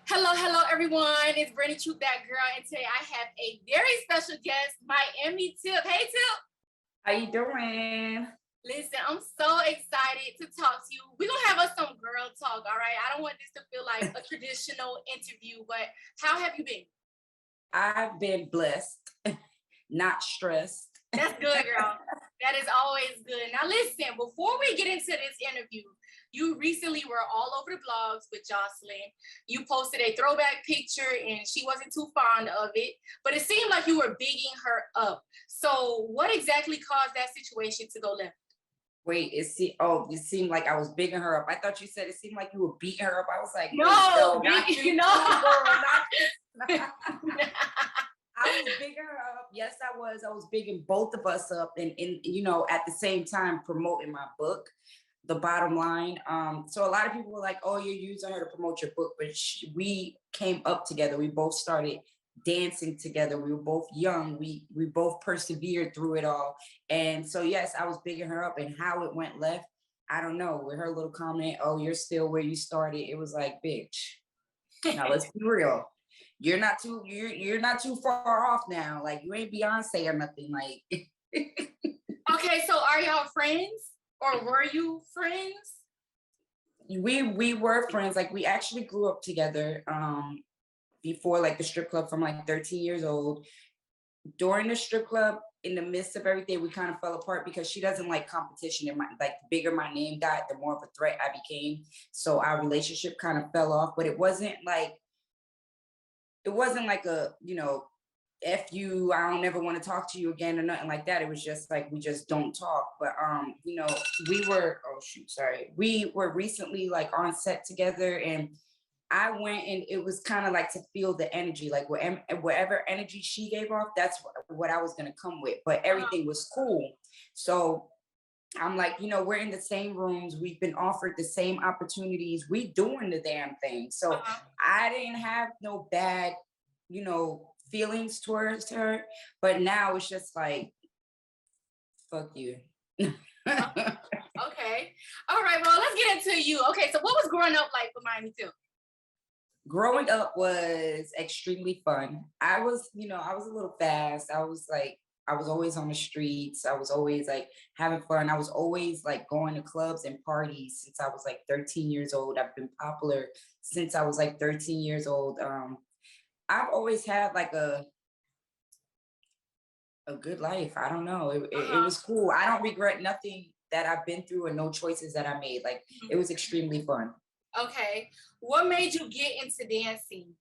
Hello, everyone. It's Brandi Troup, that girl, and today I have a very special guest, Miami Tip. Hey, Tip. How you doing? Listen, I'm so excited to talk to you. We're gonna have us some girl talk, all right? I don't want this to feel like a traditional interview, but how have you been? I've been blessed, not stressed. That's good, girl. That is always good. Now, listen, before we get into this interview, you recently were all over the blogs with Jocelyn. You posted a throwback picture and she wasn't too fond of it, but it seemed like you were bigging her up. So, what exactly caused that situation to go left? Wait, it seemed like I was bigging her up. I thought you said it seemed like you were beating her up. I was like, wait, No, no, not you you know. too, girl, not you. I was bigging her up. Yes, I was. I was bigging both of us up, and at the same time promoting my book. The bottom line. So a lot of people were like, "Oh, you're using her to promote your book," but we came up together. We both started dancing together. We were both young. We both persevered through it all, and so yes, I was bigging her up. And how it went left, I don't know. With her little comment, "Oh, you're still where you started," it was like, "Bitch, now let's be real. You're not too far off now. Like you ain't Beyonce or nothing. Like Okay, so are y'all friends or were you friends? we were friends. Like we actually grew up together before like the strip club from like 13 years old. During the strip club, in the midst of everything, we kind of fell apart because she doesn't like competition. And like the bigger my name got, the more of a threat I became. So our relationship kind of fell off. But it wasn't like a, F you, I don't ever want to talk to you again or nothing like that. It was just like we just don't talk. But we were recently like on set together, and I went, and it was kind of like to feel the energy, like whatever energy she gave off, that's what I was gonna come with. But everything was cool. So I'm like, we're in the same rooms, we've been offered the same opportunities, we doing the damn thing. So Uh-huh. I didn't have no bad, feelings towards her. But now it's just like, fuck you. Okay. All right, well, let's get into you. Okay, so what was growing up like for Miami too? Growing up was extremely fun. I was a little fast. I was always on the streets. I was always like having fun. I was always like going to clubs and parties since I was like 13 years old. I've been popular since I was like 13 years old. I've always had like a good life. I don't know. It Uh-huh. was cool. I don't regret nothing that I've been through and no choices that I made. Like it was extremely fun. Okay. What made you get into dancing?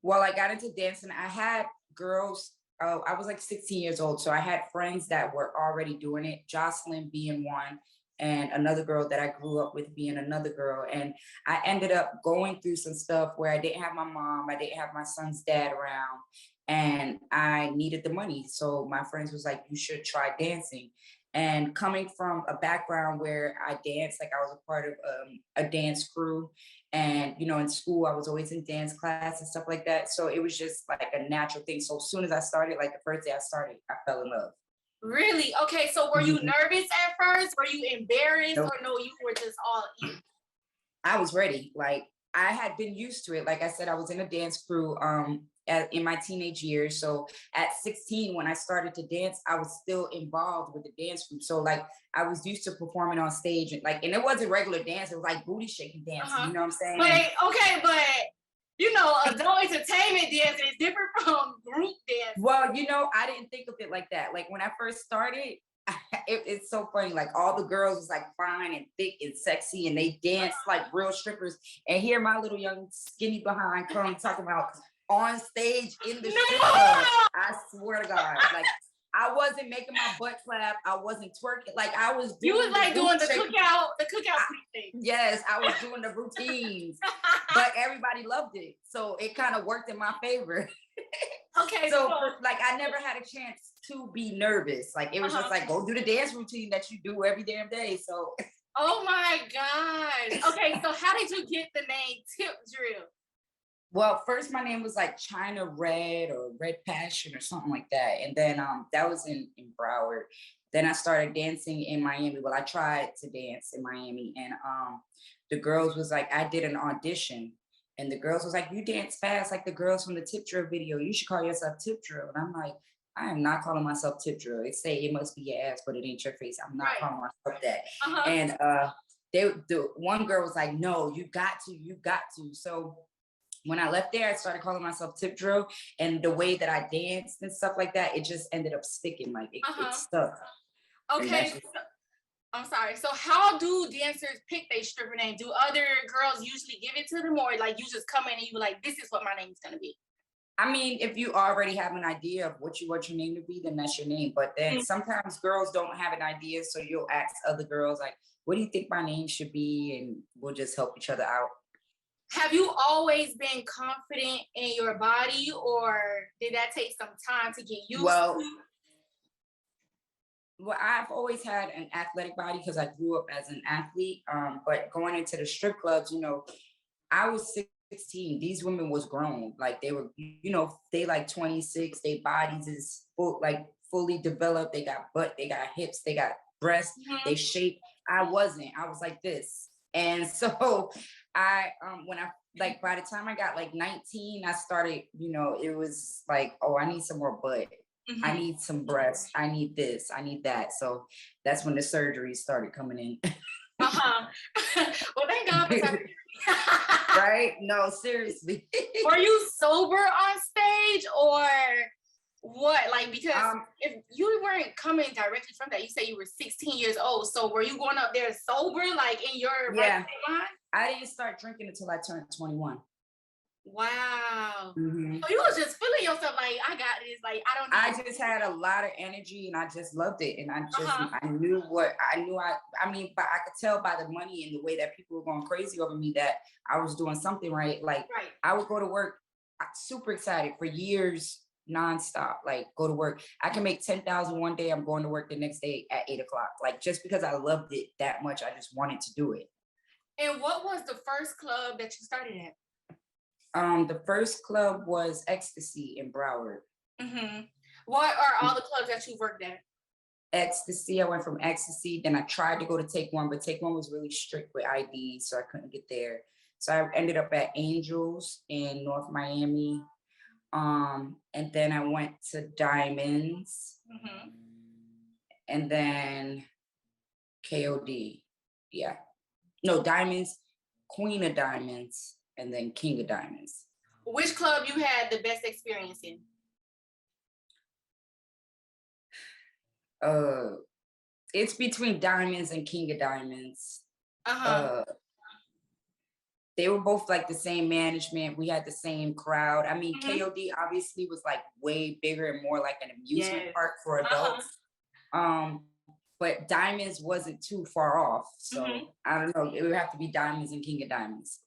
Well, I got into dancing. I had girls. I was like 16 years old, so I had friends that were already doing it. Jocelyn being one, and another girl that I grew up with being another girl. And I ended up going through some stuff where I didn't have my mom, I didn't have my son's dad around, and I needed the money. So my friends was like, "You should try dancing." And coming from a background where I danced, like I was a part of a dance crew, and in school I was always in dance class and stuff like that, so it was just like a natural thing. So as soon as I started, like the first day I started, I fell in love. Really? Okay, so were you Mhm. nervous at first? Were you embarrassed Nope. or no, you were just all in? I was ready. Like I had been used to it. Like I said, I was in a dance crew in my teenage years. So at 16, when I started to dance, I was still involved with the dance group. So like I was used to performing on stage, and it wasn't regular dance, it was like booty shaking dancing, Uh-huh. you know what I'm saying? But And okay, but adult entertainment dancing is different from group dancing. well, I didn't think of it like that. Like when I first started, it's so funny. Like all the girls was like fine and thick and sexy, and they danced like real strippers. And here, my little young skinny behind come talking about on stage in the strip club. No! I swear to God, like I wasn't making my butt clap. I wasn't twerking. Like I was You was doing the like boot doing the shake. cookout thing. Yes, I was doing the routines, but everybody loved it, so it kind of worked in my favor. Okay, So, so like, I never had a chance to be nervous. Like, it was just uh-huh. like, go do the dance routine that you do every damn day. So, Oh my gosh. Okay, so how did you get the name Tip Drill? well, first my name was like China Red or Red Passion or something like that. And then that was in Broward. Then I started dancing in Miami. Well, I tried to dance in Miami, and the girls was like, I did an audition. And the girls was like, you dance fast like the girls from the Tip Drill video. You should call yourself Tip Drill. And I'm like, I am not calling myself Tip Drill. They say it must be your ass, but it ain't your face. I'm not calling myself that. And the one girl was like, no, you got to. So when I left there, I started calling myself Tip Drill. And the way that I danced and stuff like that, it just ended up sticking. Like it stuck. Okay. I'm sorry. So how do dancers pick their stripper name? Do other girls usually give it to them, or like you just come in and you like, this is what my name's gonna be? I mean, if you already have an idea of what you want your name to be, then that's your name. But then sometimes girls don't have an idea, so you'll ask other girls like, what do you think my name should be? And we'll just help each other out. Have you always been confident in your body, or did that take some time to get used to? Well, I've always had an athletic body because I grew up as an athlete. But going into the strip clubs, you know, I was 16. These women was grown. Like they were, you know, they like 26. Their bodies is fully developed. They got butt, they got hips, they got breasts, they shape. I wasn't. I was like this. And so I when I like by the time I got like 19, I started, you know, it was like, oh, I need some more butt. I need some breasts. I need this. I need that. So that's when the surgery started coming in. Well, thank God for surgery. Right? No, seriously. Were you sober on stage or what? Like, because if you weren't coming directly from that, you say you were 16 years old. So were you going up there sober, like in your right mind? I didn't start drinking until I turned 21. Wow. So you was just feeling yourself like, I got this. Like, I just had a lot of energy and I just loved it. And I just, I knew I mean, but I could tell by the money and the way that people were going crazy over me that I was doing something right. Like I would go to work super excited for years, nonstop, like go to work. I can make 10,000 one day. I'm going to work the next day at 8 o'clock. Like just because I loved it that much, I just wanted to do it. And what was the first club that you started at? The first club was Ecstasy in Broward. What are all the clubs that you worked at? Ecstasy. I went from Ecstasy. Then I tried to go to Take One, but Take One was really strict with ID, so I couldn't get there. So I ended up at Angels in North Miami. And then I went to Diamonds. And then KOD. Yeah. No, Diamonds, Queen of Diamonds, and then King of Diamonds. Which club you had the best experience in? It's between Diamonds and King of Diamonds. They were both like the same management. We had the same crowd. I mean, KOD obviously was like way bigger and more like an amusement park for adults. But Diamonds wasn't too far off. So I don't know. It would have to be Diamonds and King of Diamonds.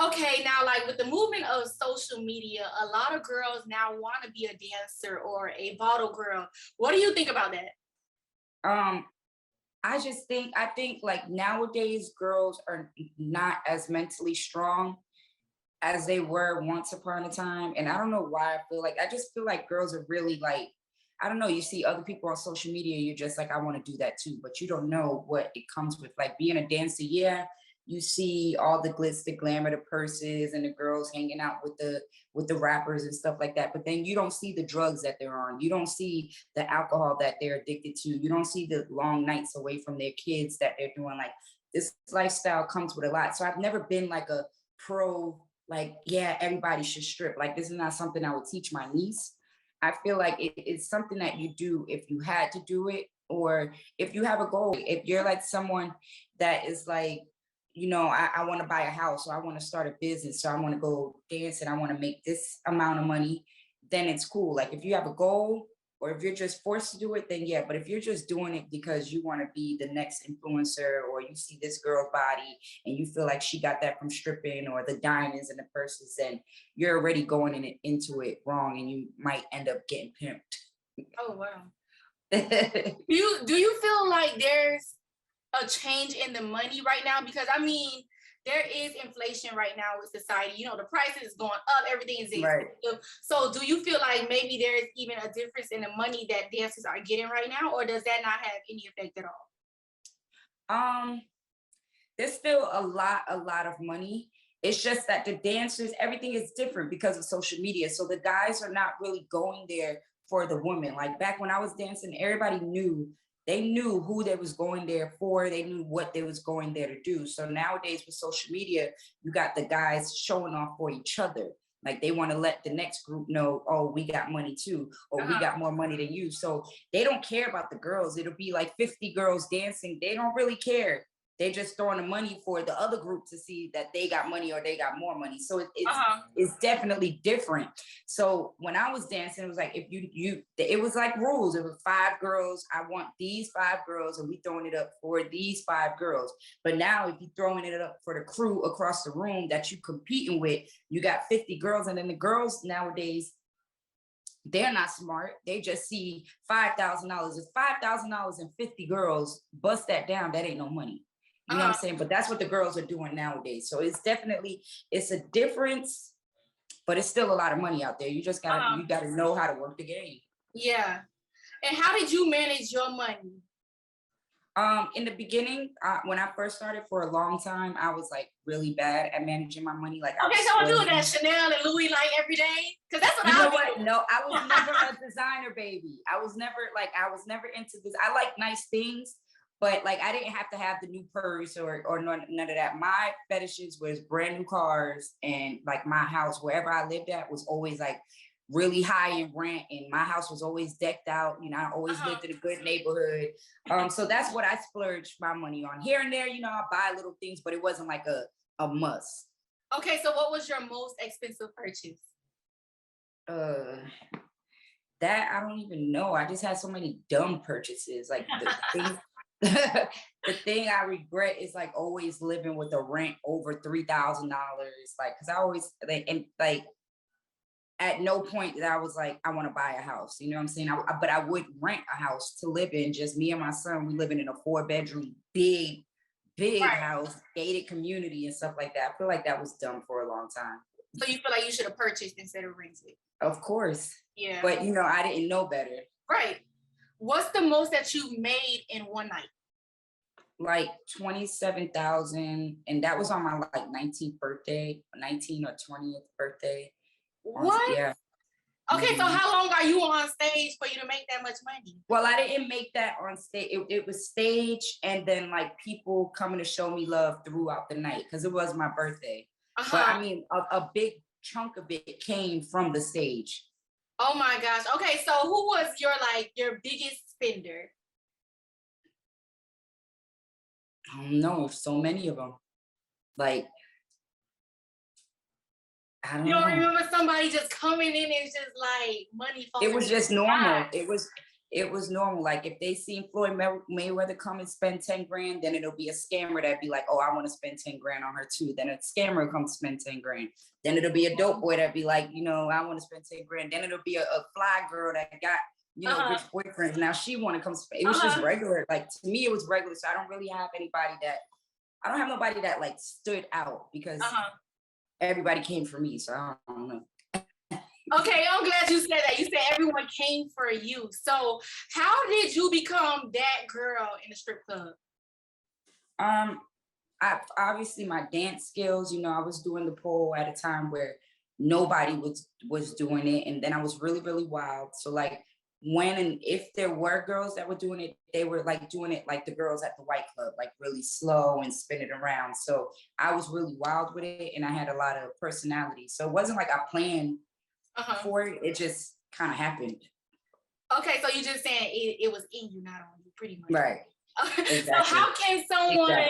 Okay, now like with the movement of social media, a lot of girls now want to be a dancer or a bottle girl. What do you think about that? I think like nowadays girls are not as mentally strong as they were once upon a time. And I don't know why I just feel like girls are really like, I don't know, you see other people on social media, you're just like, I want to do that too, but you don't know what it comes with. Like being a dancer, you see all the glitz, the glamour, the purses, and the girls hanging out with the rappers and stuff like that. But then you don't see the drugs that they're on. You don't see the alcohol that they're addicted to. You don't see the long nights away from their kids that they're doing. Like this lifestyle comes with a lot. So I've never been like a pro, like, yeah, everybody should strip. Like this is not something I would teach my niece. I feel like it's something that you do if you had to do it, or if you have a goal. If you're like someone that is like, you know, I want to buy a house, or I want to start a business, so I want to go dance and I want to make this amount of money, then it's cool. Like if you have a goal, or if you're just forced to do it, then yeah. But if you're just doing it because you want to be the next influencer, or you see this girl's body and you feel like she got that from stripping, or the diamonds and the purses, then you're already going into it wrong, and you might end up getting pimped. Oh wow. Do you feel like there's a change in the money right now? Because I mean, there is inflation right now with society. You know, the prices is going up, everything is expensive. Right. So do you feel like maybe there's even a difference in the money that dancers are getting right now, or does that not have any effect at all? There's still a lot of money. It's just that the dancers, everything is different because of social media. So the guys are not really going there for the women. Like back when I was dancing, everybody knew, they knew who they was going there for. They knew what they was going there to do. So nowadays with social media, you got the guys showing off for each other. Like they want to let the next group know, oh, we got money too, or we got more money than you. So they don't care about the girls. It'll be like 50 girls dancing. They don't really care. They just throwing the money for the other group to see that they got money or they got more money. So it's definitely different. So when I was dancing, it was like, if it was like rules. It was 5 girls. I want these 5 girls, and we throwing it up for these 5 girls. But now, if you're throwing it up for the crew across the room that you competing with, you got 50 girls, and then the girls nowadays, they're not smart. They just see $5,000. It's $5,000 and 50 girls. Bust that down. That ain't no money. You know what I'm saying? But that's what the girls are doing nowadays. So it's definitely, it's a difference, but it's still a lot of money out there. You just gotta, you gotta know how to work the game. Yeah. And how did you manage your money? In the beginning, when I first started, for a long time, I was like really bad at managing my money. Like, okay, so I'm doing that Chanel and Louis like every day, because that's what you I know do. what? No, I was never a designer baby. I was never into this. I like nice things, but like I didn't have to have the new purse or none of that. My fetishes was brand new cars, and like my house, wherever I lived at, was always like really high in rent, and my house was always decked out. You know, I always lived in a good neighborhood. So that's what I splurged my money on. Here and there, you know, I buy little things, but it wasn't like a must. Okay, so what was your most expensive purchase? That I don't even know. I just had so many dumb purchases. Like the things, the thing I regret is like always living with a rent over $3,000. Like, cause I always like at no point that I was like, I want to buy a house. You know what I'm saying? But I would rent a house to live in. Just me and my son. We living in a 4-bedroom, big house, gated community and stuff like that. I feel like that was dumb for a long time. So you feel like you should have purchased instead of rented? Of course. Yeah. But you know, I didn't know better. Right. What's the most that you made in one night? Like 27,000, and that was on my like 19th birthday, 19th or 20th birthday. What? Yeah. Okay, so how long are you on stage for you to make that much money? Well, I didn't make that on stage. It was stage, and then like people coming to show me love throughout the night because it was my birthday. But I mean, a big chunk of it came from the stage. Oh my gosh. Okay, so who was your biggest spender? I don't know. So many of them. Like, I don't know. You don't remember somebody just coming in and just like money falling? It was just normal. It was normal. Like if they seen Floyd Mayweather come and spend 10 grand, then it'll be a scammer that'd be like, oh, I want to spend 10 grand on her too. Then a scammer will come spend 10 grand. Then it'll be a dope boy that'd be like, you know, I want to spend 10 grand. Then it'll be a fly girl that got, you know, rich boyfriends. Now she want to come spend. It was just regular. Like to me, it was regular. So I don't really have I don't have nobody that like stood out because everybody came for me. So I don't know. Okay, I'm glad you said that. You said everyone came for you. So how did you become that girl in the strip club? I obviously my dance skills, you know, I was doing the pole at a time where nobody was doing it. And then I was really, really wild. So like when and if there were girls that were doing it, they were like doing it like the girls at the White Club, like really slow and spinning around. So I was really wild with it, and I had a lot of personality. So it wasn't like I planned for it. It just kind of happened. Okay, so you just saying it was in you, not on you, pretty much. Right. Exactly. So how can someone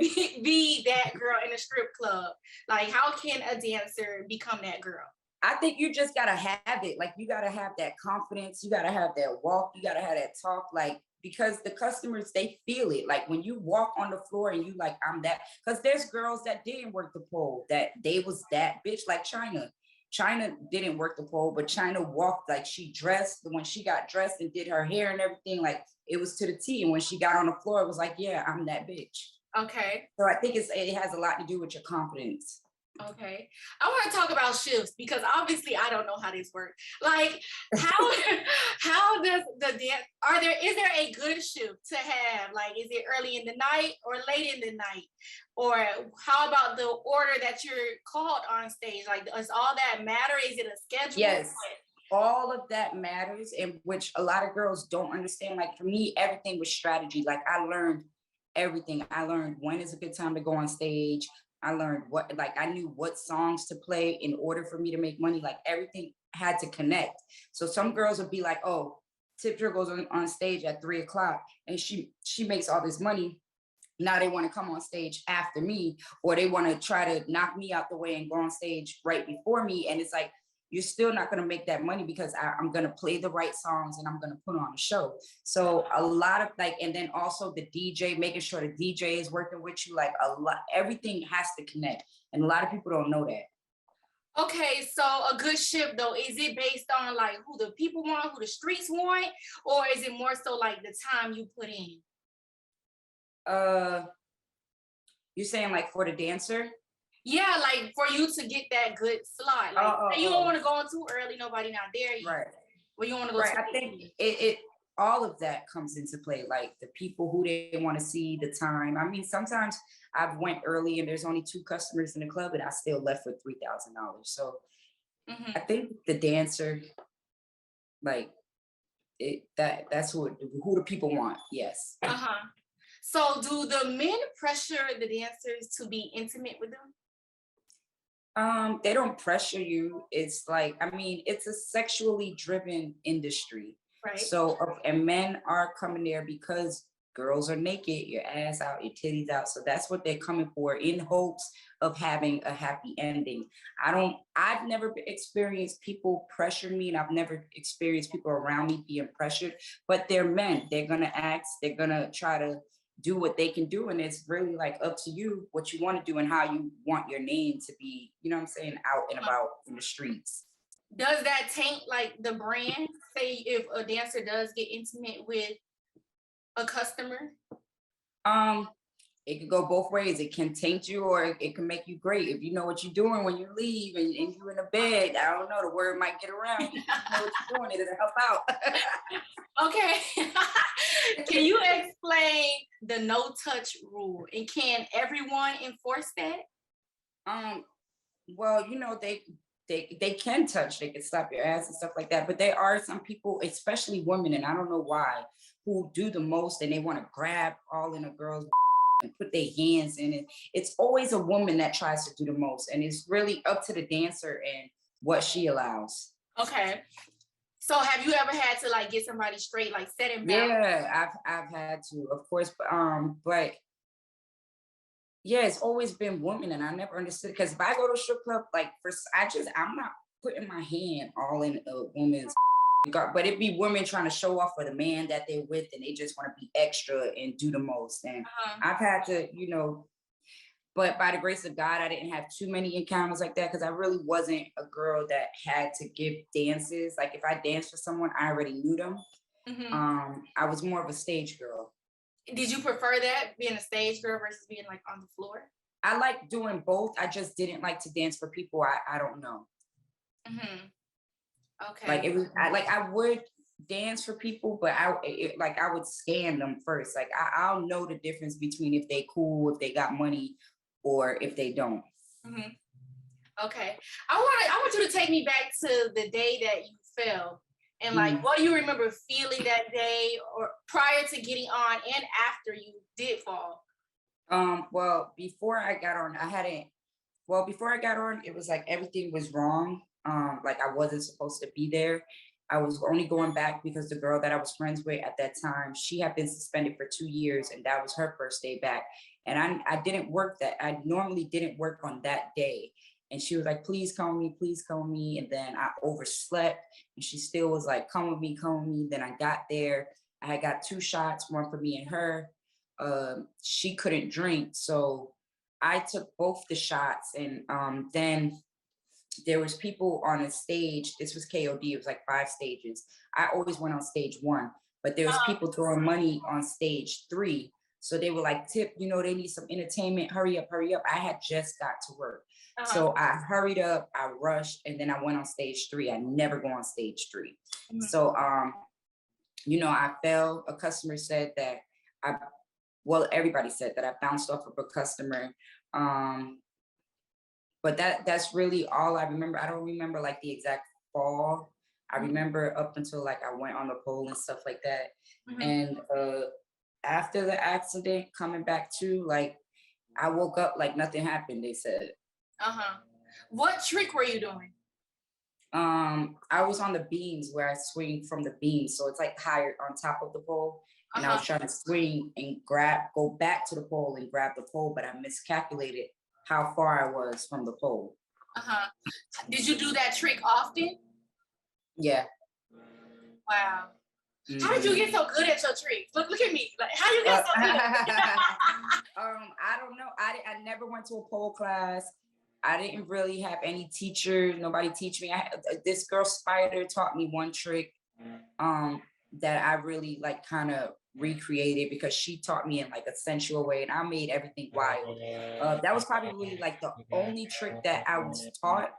be that girl in a strip club? Like, how can a dancer become that girl? I think you just gotta have it. Like you gotta have that confidence. You gotta have that walk. You gotta have that talk. Like, because the customers, they feel it. Like when you walk on the floor and you like, I'm that. Because there's girls that didn't work the pole, that they was that bitch, like China. China didn't work the pole, but China walked like she dressed. When she got dressed and did her hair and everything, like it was to the T. And when she got on the floor, it was like, yeah, I'm that bitch. Okay. So I think it has a lot to do with your confidence. Okay. I want to talk about shifts because obviously I don't know how this works. Like how how does the dance is there a good shift to have? Like is it early in the night or late in the night? Or how about the order that you're called on stage? Like does all that matter? Is it a schedule? Yes, all of that matters, and which a lot of girls don't understand. Like for me, everything was strategy. Like I learned everything. I learned when is a good time to go on stage. I learned what, like I knew what songs to play in order for me to make money. Like everything had to connect. So some girls would be like, oh, Tip Drill goes on stage at 3 o'clock and she makes all this money. Now they want to come on stage after me, or they want to try to knock me out the way and go on stage right before me. And it's like, you're still not going to make that money because I'm going to play the right songs and I'm going to put on a show. So a lot of like, and then also the DJ, making sure the DJ is working with you, like a lot, everything has to connect. And a lot of people don't know that. Okay, so a good shift though, is it based on like who the people want, who the streets want, or is it more so like the time you put in? Uh, you're saying like for the dancer? Yeah, like for you to get that good slot. Like you don't want to go on too early, nobody not there yet. Right. Well, you don't want to go Right. too I think it all of that comes into play, like the people who they want to see, the time. I mean, sometimes I've went early and there's only 2 customers in the club and I still left with $3,000. So I think the dancer, like that's who the people want. Yes. Uh-huh. So do the men pressure the dancers to be intimate with them? They don't pressure you. It's like, I mean, it's a sexually driven industry. Right. So, and men are coming there because girls are naked, your ass out, your titties out. So that's what they're coming for in hopes of having a happy ending. I've never experienced people pressure me, and I've never experienced people around me being pressured, but they're men. They're going to act, they're going to try to do what they can do, and it's really like up to you what you want to do and how you want your name to be, you know what I'm saying, out and about in the streets. Does that taint like the brand? Say if a dancer does get intimate with a customer? It could go both ways. It can taint you or it can make you great. If you know what you're doing when you leave and you're in a bed, I don't know, the word might get around. You know what you're doing, it'll help out. Okay. Can you explain the no touch rule? And can everyone enforce that? Well, you know, they can touch, they can slap your ass and stuff like that. But there are some people, especially women, and I don't know why, who do the most and they want to grab all in a girl's and put their hands in it. It's always a woman that tries to do the most. And it's really up to the dancer and what she allows. Okay. So have you ever had to like get somebody straight, like set him down? Yeah, I've had to, of course. But yeah, it's always been women, and I never understood, because if I go to a strip club, like I'm not putting my hand all in a woman's but it'd be women trying to show off for the man that they're with, and they just want to be extra and do the most. And I've had to, you know, but by the grace of God, I didn't have too many encounters like that, because I really wasn't a girl that had to give dances. Like if I danced for someone, I already knew them. I was more of a stage girl. Did you prefer that, being a stage girl versus being like on the floor? I like doing both. I just didn't like to dance for people I don't know. Okay. Like it was, I would dance for people, but I would scan them first. Like I'll know the difference between if they cool, if they got money, or if they don't. Okay. I want you to take me back to the day that you fell. And like, what do you remember feeling that day, or prior to getting on and after you did fall? Well, before I got on, before I got on, it was like everything was wrong. Like I wasn't supposed to be there. I was only going back because the girl that I was friends with at that time, she had been suspended for 2 years, and that was her first day back. And I didn't work that. I normally didn't work on that day. And she was like, please come with me, please come with me. And then I overslept, and she still was like, come with me, come with me. Then I got there. I had got 2 shots, one for me and her. She couldn't drink, so I took both the shots. And then there was people on a stage. This was KOD. It was like 5 stages. I always went on stage 1, but there was people throwing money on stage 3. So they were like, Tip, you know, they need some entertainment. Hurry up, hurry up. I had just got to work. Uh-huh. So I hurried up, I rushed, and then I went on stage 3. I never go on stage 3. So I fell. A customer said that I well, everybody said that I bounced off of a customer. Um, but that's really all I remember. I don't remember like the exact fall. I Mhm. remember up until like I went on the pole and stuff like that. Mhm. And after the accident, coming back to like I woke up like nothing happened, they said. Uh-huh. What trick were you doing? I was on the beams where I swing from the beams. So it's like higher on top of the pole. And I Uh-huh. was trying to swing and go back to the pole and grab the pole, but I miscalculated how far I was from the pole. Uh-huh. Did you do that trick often? Yeah. Wow. How did you Hmm. get so good at your tricks? Look at me. Like, how you Uh, get so good? I don't know. I never went to a pole class. I didn't really have any teacher. Nobody teach me. This girl Spider taught me one trick um, that I really like kind of recreated because she taught me in like a sensual way, and I made everything wild. That was probably like the only trick that I was taught.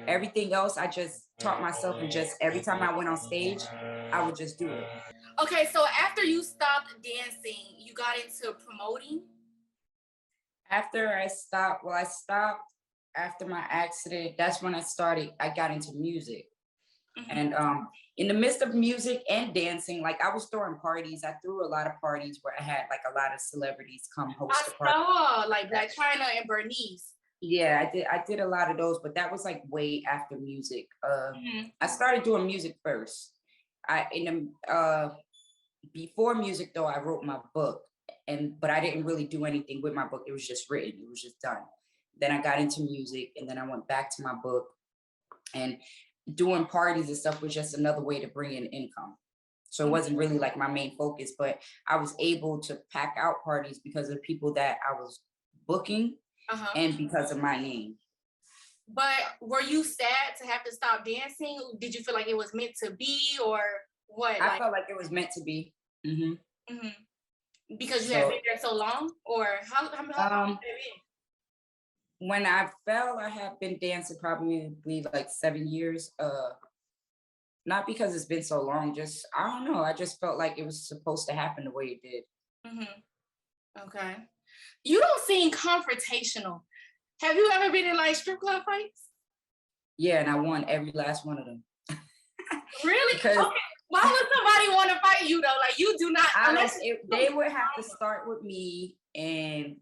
Everything else I just taught myself, and just every time I went on stage, I would just do it. Okay, so after you stopped dancing, you got into promoting? After I stopped after my accident. That's when I got into music. Mhm. And in the midst of music and dancing, like I was throwing parties. I threw a lot of parties where I had like a lot of celebrities come I host the party. saw like Black China and Bernice. Yeah, I did a lot of those, but that was like way after music. Mhm. I started doing music first. I in the Before music though, I wrote my book, but I didn't really do anything with my book. It was just written. It was just done. Then I got into music, and then I went back to my book, and doing parties and stuff was just another way to bring in income. So it Mhm. wasn't really like my main focus, but I was able to pack out parties because of people that I was booking Uh-huh. and because of my name. But were you sad to have to stop dancing? Did you feel like it was meant to be or what? I Like, felt like it was meant to be. Hmm. mhm. Because you had So been there so long? Or how long have um, it been? when I fell, I have been dancing probably like 7 years. Not because it's been so long, just I don't know. I just felt like it was supposed to happen the way it did. Mhm. Okay. You don't seem confrontational. Have you ever been in like strip club fights? Yeah, and I won every last one of them Really? because Okay. Why would somebody want to fight you though? Like you do not I don't. unless They would have to start with me, and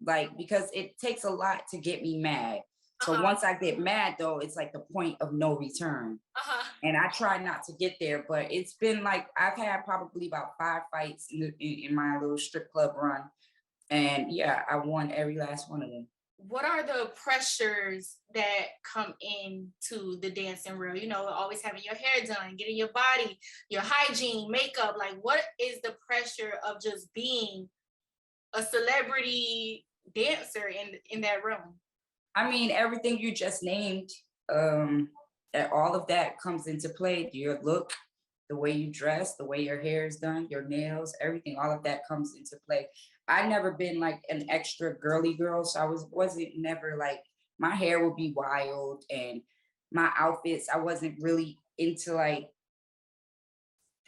like because it takes a lot to get me mad. So uh-huh. once I get mad, though, it's like the point of no return. Uh-huh. And I try not to get there, but it's been like I've had probably about 5 fights in my little strip club run, and yeah, I won every last one of them. What are the pressures that come into the dancing world? You know, always having your hair done, getting your body, your hygiene, makeup. Like, what is the pressure of just being a celebrity dancer in that realm? I mean, everything you just named, um, all of that comes into play. Your look, the way you dress, the way your hair is done, your nails, everything, all of that comes into play. I never been like an extra girly girl, so I wasn't never like my hair would be wild and my outfits. I wasn't really into like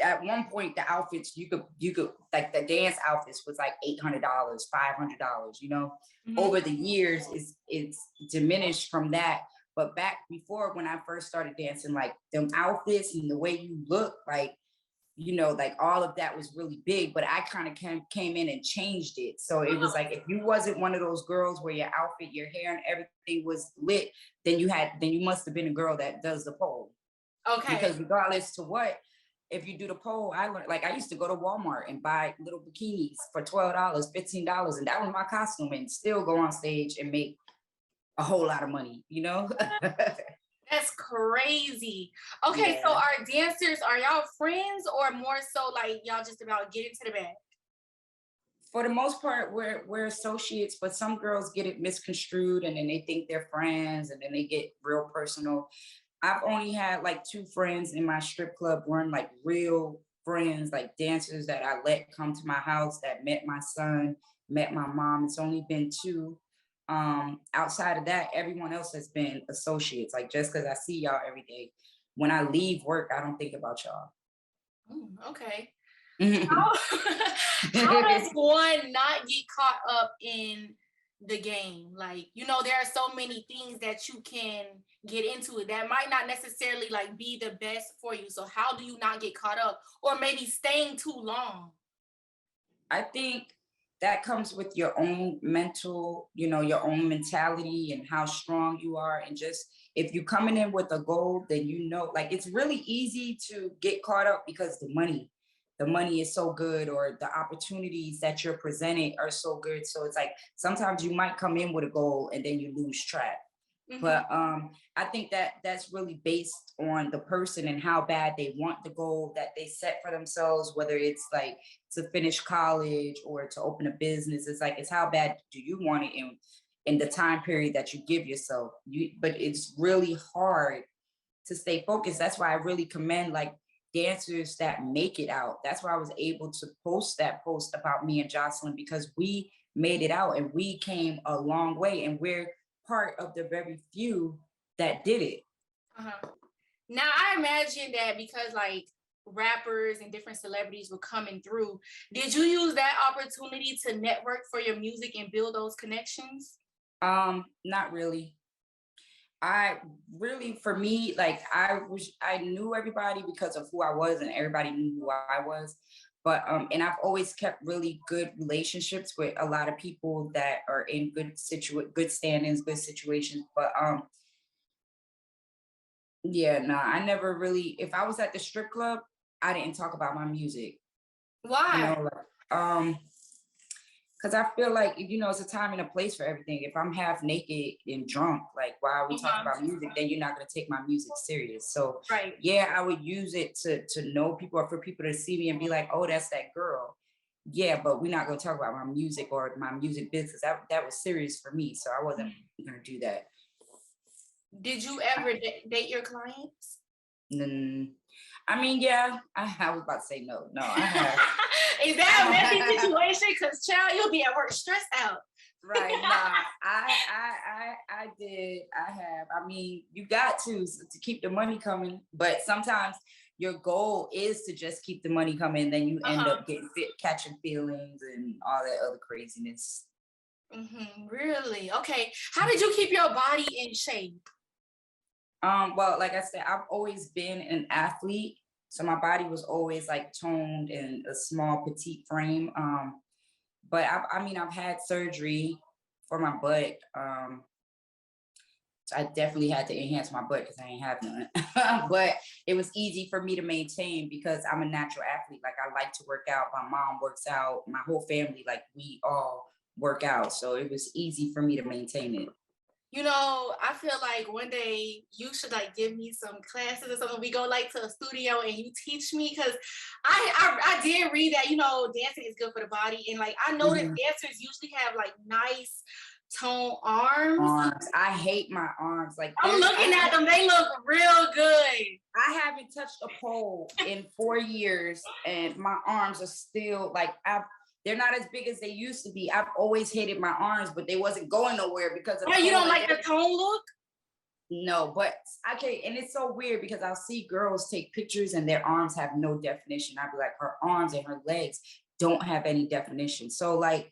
at one point the outfits you could like the dance outfits was like $800, $500. Mhm. Over the years it's diminished from that. But back before when I first started dancing, like them outfits and the way you look, like like all of that was really big, but I kind of came in and changed it. So it was like if you wasn't one of those girls where your outfit, your hair, and everything was lit, then you must have been a girl that does the pole. Okay. Because regardless to what, if you do the pole, I learned like I used to go to Walmart and buy little bikinis for $12, $15, and that was my costume, and still go on stage and make a whole lot of money. That's crazy. Okay, so Yeah. our dancers, are y'all friends or more so like y'all just about get into the bag? For the most part, we're associates, but some girls get it misconstrued and then they think they're friends and then they get real personal. I've only had like 2 friends in my strip club run, like real friends, like dancers that I let come to my house that met my son, met my mom. It's only been 2. Outside of that, everyone else has been associates. Like just because I see y'all every day, when I leave work, I don't think about y'all. Okay. How, how does one not get caught up in the game? Like, you know, there are so many things that you can get into it that might not necessarily like be the best for you. So how do you not get caught up, or maybe staying too long? I think that comes with your own mental, your own mentality and how strong you are. And just if you're coming in with a goal, then like it's really easy to get caught up because the money is so good, or the opportunities that you're presented are so good. So it's like sometimes you might come in with a goal and then you lose track. But I think that that's really based on the person and how bad they want the goal that they set for themselves, whether it's like to finish college or to open a business. It's like, it's how bad do you want it in the time period that you give yourself. But it's really hard to stay focused. That's why I really commend like dancers that make it out. That's why I was able to post that post about me and Jocelyn, because we made it out and we came a long way, and we're part of the very few that did it. Now I imagine that because like rappers and different celebrities were coming through, did you use that opportunity to network for your music and build those connections? Not really. For me, like I knew everybody because of who I was, and everybody knew who I was. But and I've always kept really good relationships with a lot of people that are in good standings, good situations. But yeah, no, I never really. If I was at the strip club, I didn't talk about my music. Why? Because I feel like, it's a time and a place for everything. If I'm half naked and drunk, like, why are we talking about music? Then you're not going to take my music serious. So, right. Yeah, I would use it to know people, or for people to see me and be like, oh, that's that girl. Yeah, but we're not going to talk about my music or my music business. That was serious for me. So I wasn't going to do that. Did you ever date your clients? I mean, yeah, I was about to say no. No, I have. Is that a messy situation? Because child, you'll be at work stressed out. Right. Nah, I did. I have. I mean, you got to keep the money coming, but sometimes your goal is to just keep the money coming, then you end up catching feelings and all that other craziness. Really? Okay. How did you keep your body in shape? Well, like I said, I've always been an athlete. So my body was always like toned and a small petite frame. But I've had surgery for my butt. So I definitely had to enhance my butt because I ain't have none. But it was easy for me to maintain because I'm a natural athlete. Like I like to work out. My mom works out. My whole family, like we all work out. So it was easy for me to maintain it. You know, I feel like one day you should like give me some classes or something. We go like to a studio and you teach me, because I did read that, dancing is good for the body. And like I know that dancers usually have like nice toned arms. I hate my arms. Like I'm looking at them, they look real good. I haven't touched a pole in 4 years and my arms are still like they're not as big as they used to be. I've always hated my arms, but they wasn't going nowhere because of the you don't like the tone look? No, but I can't. And it's so weird because I'll see girls take pictures and their arms have no definition. I'd be like, her arms and her legs don't have any definition. So like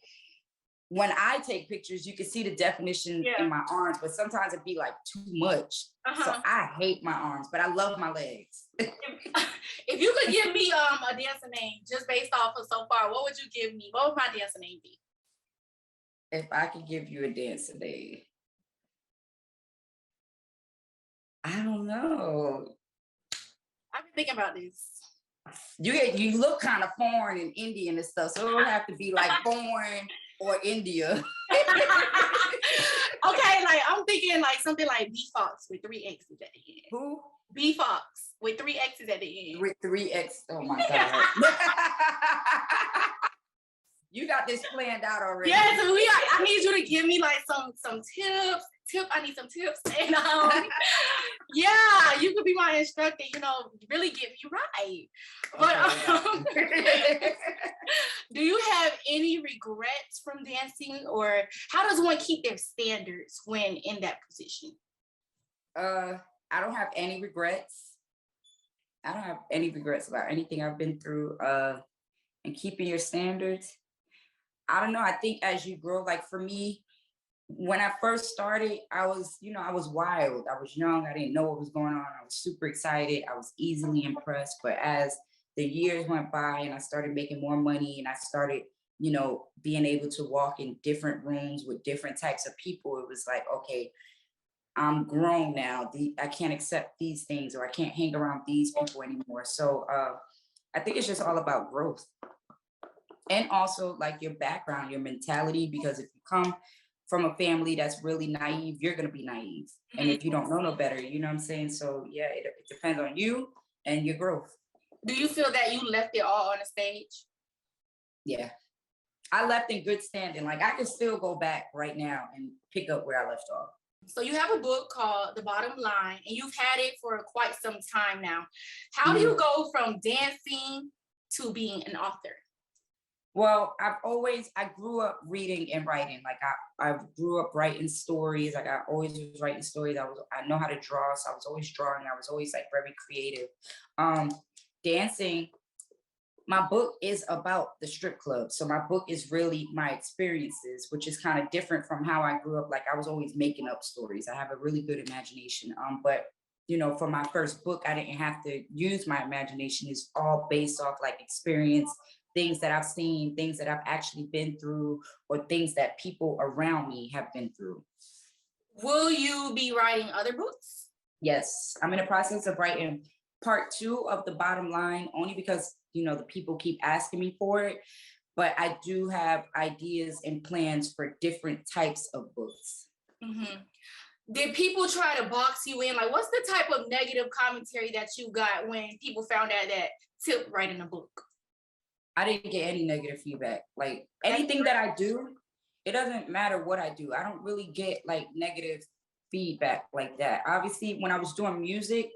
when I take pictures, you can see the definition in my arms, but sometimes it'd be like too much. So I hate my arms, but I love my legs. If you could give me a dancer name just based off of so far, what would you give me? What would my dancer name be? If I could give you a dancer name, I don't know. I've been thinking about this. You look kind of foreign and Indian and stuff, so it don't have to be like foreign or India. Okay, like I'm thinking like something like B Fox with 3 X's at the end. Who? B Fox with 3 X's at the end. With 3 X's. Oh my God. You got this planned out already. Yes, I need you to give me like some tips. I need some tips. And yeah, you could be my instructor, really get me right. But do you have any regrets from dancing, or how does one keep their standards when in that position? I don't have any regrets. I don't have any regrets about anything I've been through. And keeping your standards. I don't know. I think as you grow, like for me, when I first started, I was wild. I was young. I didn't know what was going on. I was super excited. I was easily impressed. But as the years went by and I started making more money and I started, being able to walk in different rooms with different types of people, it was like, okay, I'm grown now. I can't accept these things, or I can't hang around these people anymore. So I think it's just all about growth. And also like your background, your mentality, because if you come from a family that's really naive, you're going to be naive. And if you don't know no better, you know what I'm saying? So yeah, it depends on you and your growth. Do you feel that you left it all on the stage? Yeah. I left in good standing. Like I can still go back right now and pick up where I left off. So you have a book called The Bottom Line, and you've had it for quite some time now. How do you go from dancing to being an author? Well, I grew up reading and writing. Like I grew up writing stories. Like I always was writing stories. I know how to draw, so I was always drawing. I was always like very creative. Dancing, my book is about the strip club. So my book is really my experiences, which is kind of different from how I grew up. Like I was always making up stories. I have a really good imagination. But for my first book, I didn't have to use my imagination. It's all based off like experience, things that I've seen, things that I've actually been through, or things that people around me have been through. Will you be writing other books? Yes, I'm in the process of writing part 2 of The Bottom Line, only because, the people keep asking me for it. But I do have ideas and plans for different types of books. Mm-hmm. Did people try to box you in? Like, what's the type of negative commentary that you got when people found out that Tip writing a book? I didn't get any negative feedback. Like anything that I do, it doesn't matter what I do. I don't really get like negative feedback like that. Obviously, when I was doing music,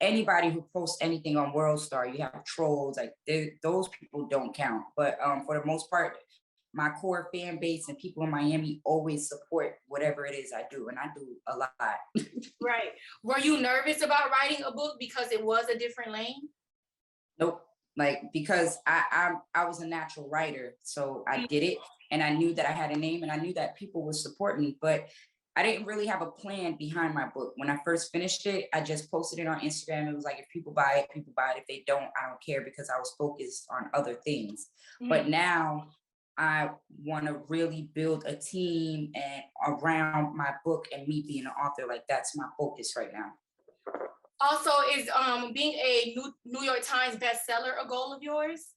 anybody who posts anything on World Star, you have trolls, like those people don't count. But for the most part, my core fan base and people in Miami always support whatever it is I do, and I do a lot. Right. Were you nervous about writing a book because it was a different lane? Nope. Like, because I was a natural writer, so I did it, and I knew that I had a name, and I knew that people would support me, but I didn't really have a plan behind my book. When I first finished it, I just posted it on Instagram. It was like, if people buy it, people buy it. If they don't, I don't care, because I was focused on other things. But now I want to really build a team and around my book and me being an author. Like that's my focus right now. Also, is being a New York Times bestseller a goal of yours?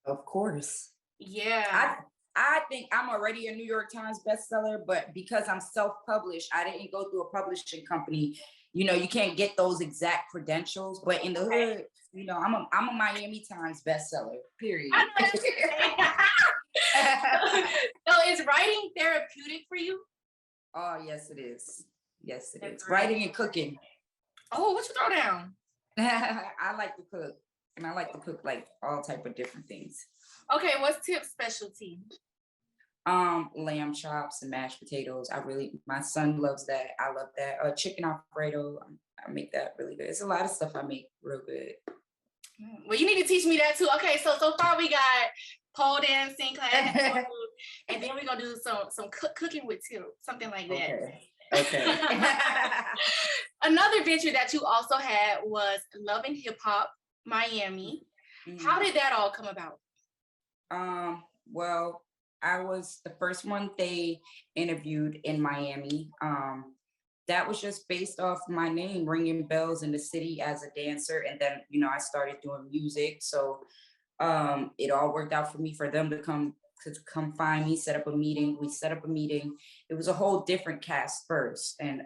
Of course. Yeah. I think I'm already a New York Times bestseller, but because I'm self-published, I didn't go through a publishing company. You can't get those exact credentials, but in the hood, I'm a Miami Times bestseller, period. So is writing therapeutic for you? Oh, yes, it is. Yes, it is. Writing and cooking. Oh, what you throw down? I like to cook, and I like to cook like all type of different things. Okay, what's Tip's specialty? Lamb chops and mashed potatoes. My son loves that. I love that. Chicken Alfredo. I make that really good. It's a lot of stuff I make real good. Well, you need to teach me that too. Okay, so far we got pole dancing class, and then we're gonna do some cooking with Tip, something like that. Okay. Another venture that you also had was Love and Hip Hop Miami. Mm-hmm. How did that all come about? Well, I was the first one they interviewed in Miami. That was just based off my name ringing bells in the city as a dancer. And then, I started doing music. So it all worked out for me, for them to come find me, set up a meeting. We set up a meeting. It was a whole different cast first. And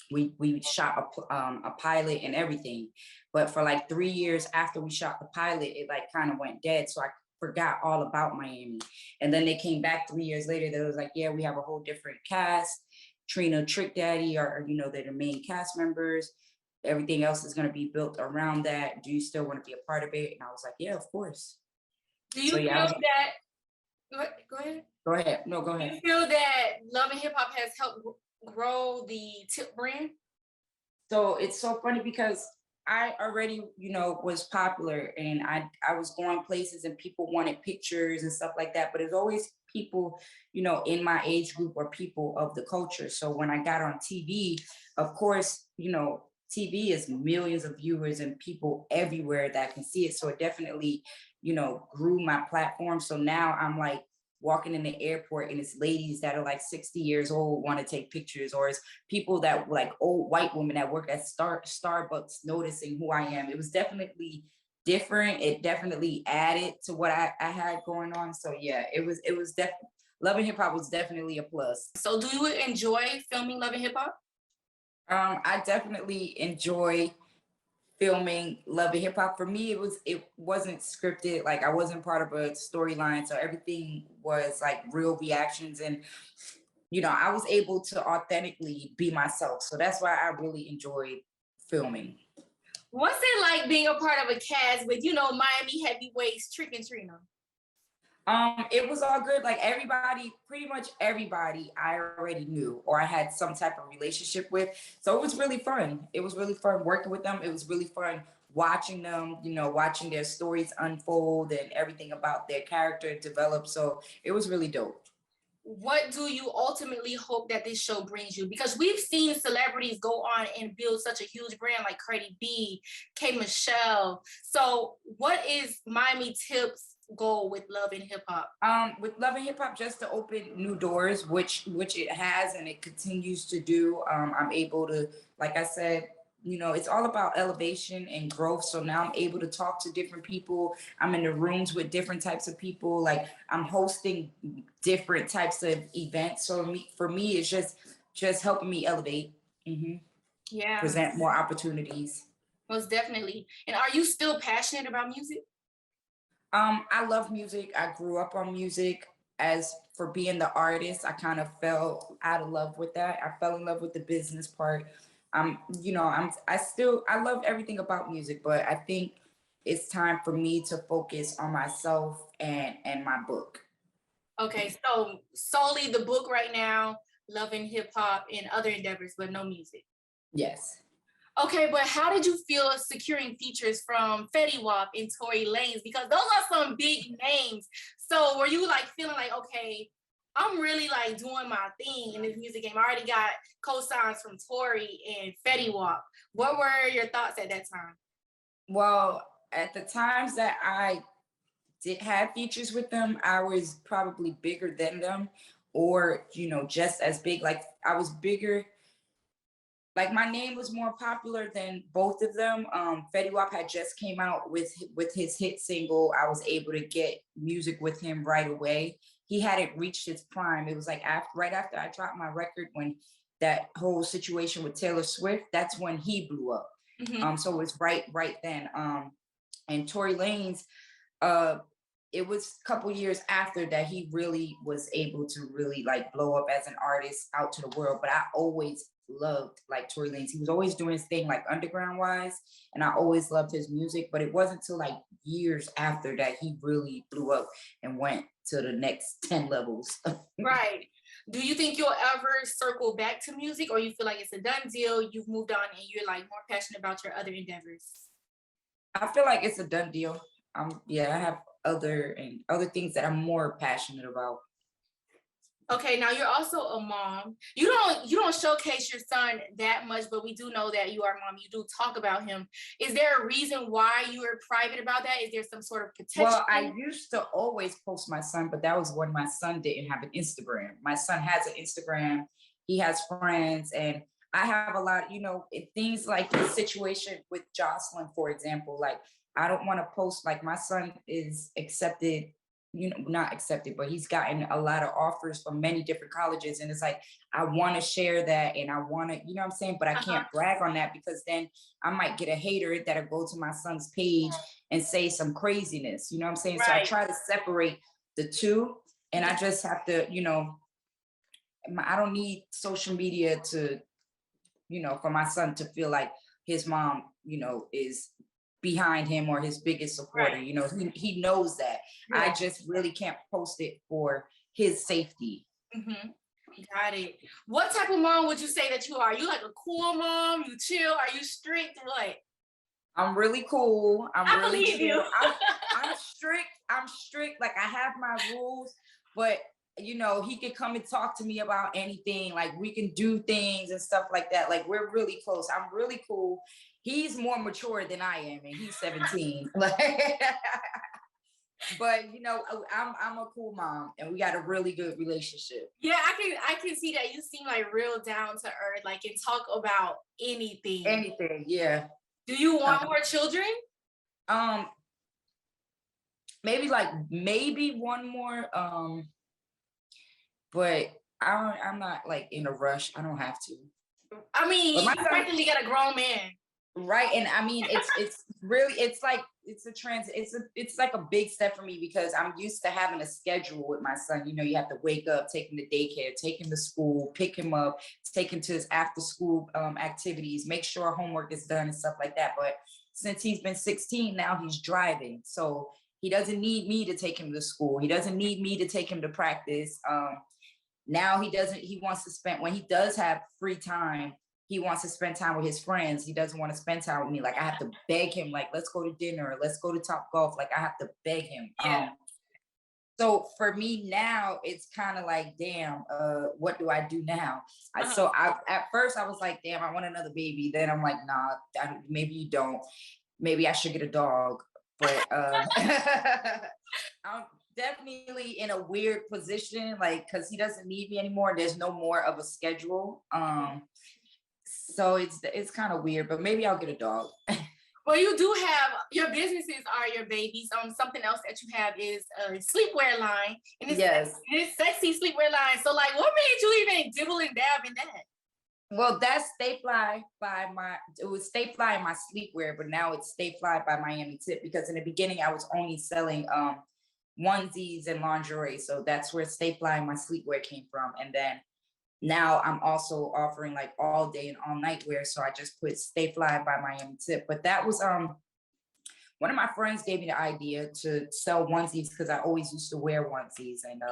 we shot a pilot and everything. But for like 3 years after we shot the pilot, it like kind of went dead. So I forgot all about Miami. And then they came back 3 years later. They was like, yeah, we have a whole different cast. Trina, Trick Daddy are, they're the main cast members. Everything else is going to be built around that. Do you still want to be a part of it? And I was like, yeah, of course. Do you feel that? Go ahead. Go ahead. No, go ahead. Do you feel that Love and Hip Hop has helped grow the Tip brand? So it's so funny because I already, was popular, and I was going places and people wanted pictures and stuff like that. But it's always people, in my age group or people of the culture. So when I got on TV, of course, TV is millions of viewers and people everywhere that can see it. So it definitely, grew my platform. So now I'm like walking in the airport and it's ladies that are like 60 years old want to take pictures, or it's people that like old white women that work at Starbucks noticing who I am. It was definitely different. It definitely added to what I had going on. So yeah, it was definitely, Love and Hip Hop was definitely a plus. So do you enjoy filming Love and Hip Hop? I definitely enjoy filming Love and Hip Hop. For me, it wasn't scripted. Like, I wasn't part of a storyline, so everything was like real reactions, and I was able to authentically be myself. So that's why I really enjoyed filming. What's it like being a part of a cast with, Miami heavyweights Trick and Trina? It was all good. Like, pretty much everybody I already knew or I had some type of relationship with. So it was really fun. It was really fun working with them. It was really fun watching them, watching their stories unfold and everything about their character develop. So it was really dope. What do you ultimately hope that this show brings you? Because we've seen celebrities go on and build such a huge brand like Cardi B, K. Michelle. So what is Miami Tip's goal with Love and Hip Hop? With Love and Hip Hop, just to open new doors, which it has and it continues to do. I'm able to, like I said, it's all about elevation and growth. So now I'm able to talk to different people. I'm in the rooms with different types of people. Like, I'm hosting different types of events. So for me, it's just helping me elevate. Yeah. Present more opportunities. Most definitely. And are you still passionate about music? I love music. I grew up on music. As for being the artist, I kind of fell out of love with that. I fell in love with the business part. I love everything about music, but I think it's time for me to focus on myself and my book. Okay, so solely the book right now, Love and Hip Hop and other endeavors, but no music. Yes. Okay, but how did you feel securing features from Fetty Wap and Tory Lanez? Because those are some big names. So were you like feeling like, okay, I'm really like doing my thing in this music game. I already got co-signs from Tory and Fetty Wap. What were your thoughts at that time? Well, at the times that I did have features with them, I was probably bigger than them, or just as big. Like, I was bigger. Like, my name was more popular than both of them. Fetty Wap had just came out with his hit single. I was able to get music with him right away. He hadn't reached his prime. It was like right after I dropped my record, when that whole situation with Taylor Swift, that's when he blew up. So it was right then. And Tory Lanez, it was a couple years after that he really was able to really like blow up as an artist out to the world. But I always loved like Tory Lanez. He was always doing his thing like underground wise, and I always loved his music. But it wasn't until like years after that he really blew up and went to the next 10 levels. Right. Do you think you'll ever circle back to music, or you feel like it's a done deal, you've moved on and you're like more passionate about your other endeavors? I feel like it's a done deal. I have other things that I'm more passionate about. Okay, now you're also a mom. You don't showcase your son that much, but we do know that you are a mom. You do talk about him. Is there a reason why you are private about that? Is there some sort of protection? Well, I used to always post my son, but that was when my son didn't have an Instagram. My son has an Instagram. He has friends, and I have a lot, things like the situation with Jocelyn, for example. Like, I don't want to post, like, my son is accepted, not accepted, but he's gotten a lot of offers from many different colleges. And it's like, I want to share that, and I want to, you know what I'm saying? But I can't brag on that, because then I might get a hater that'll go to my son's page and say some craziness, you know what I'm saying? Right. So I try to separate the two, and I just have to, I don't need social media to, for my son to feel like his mom, is behind him or his biggest supporter. Right. He knows that. Yeah. I just really can't post it for his safety. Mm-hmm. Got it. What type of mom would you say that you are? You like a cool mom? You chill? Are you strict? What? I'm really cool. I Really believe chill. you. I'm strict. I'm strict. Like I have my rules, but he can come and talk to me about anything. Like we can do things and stuff like that. Like we're really close. I'm really cool. He's more mature than I am, and he's 17. But I'm a cool mom, and we got a really good relationship. Yeah, I can see that. You seem like real down to earth, like and talk about anything. Anything, yeah. Do you want more children? Maybe one more. But I'm not like in a rush. I don't have to. I mean, you practically got a grown man. Right. And I mean, it's really, it's like a big step for me because I'm used to having a schedule with my son. You have to wake up, take him to daycare, take him to school, pick him up, take him to his after school activities, make sure homework is done and stuff like that. But since he's been 16, now he's driving. So he doesn't need me to take him to school. He doesn't need me to take him to practice. Now he wants to spend, when he does have free time, he wants to spend time with his friends. He doesn't want to spend time with me. Like I have to beg him, like, let's go to dinner, let's go to Top Golf. Like I have to beg him. Yeah. So for me now, it's kind of like, damn, what do I do now? So at first I was like, damn, I want another baby. Then I'm like, nah, maybe you don't. Maybe I should get a dog. But I'm definitely in a weird position, like, because he doesn't need me anymore. There's no more of a schedule. So it's kind of weird, but maybe I'll get a dog. Well, you do have, your businesses are your babies. Something else that you have is a sleepwear line. And it's sexy sleepwear line. So like, what made you even dibble and dab in that? Well, that's Stay Fly it was Stay Fly in my sleepwear, but now it's Stay Fly by Miami Tip, because in the beginning I was only selling onesies and lingerie. So that's where Stay Fly in my sleepwear came from. And then now I'm also offering like all day and all night wear. So I just put Stay Fly by Miami Tip. But that was one of my friends gave me the idea to sell onesies because I always used to wear onesies. And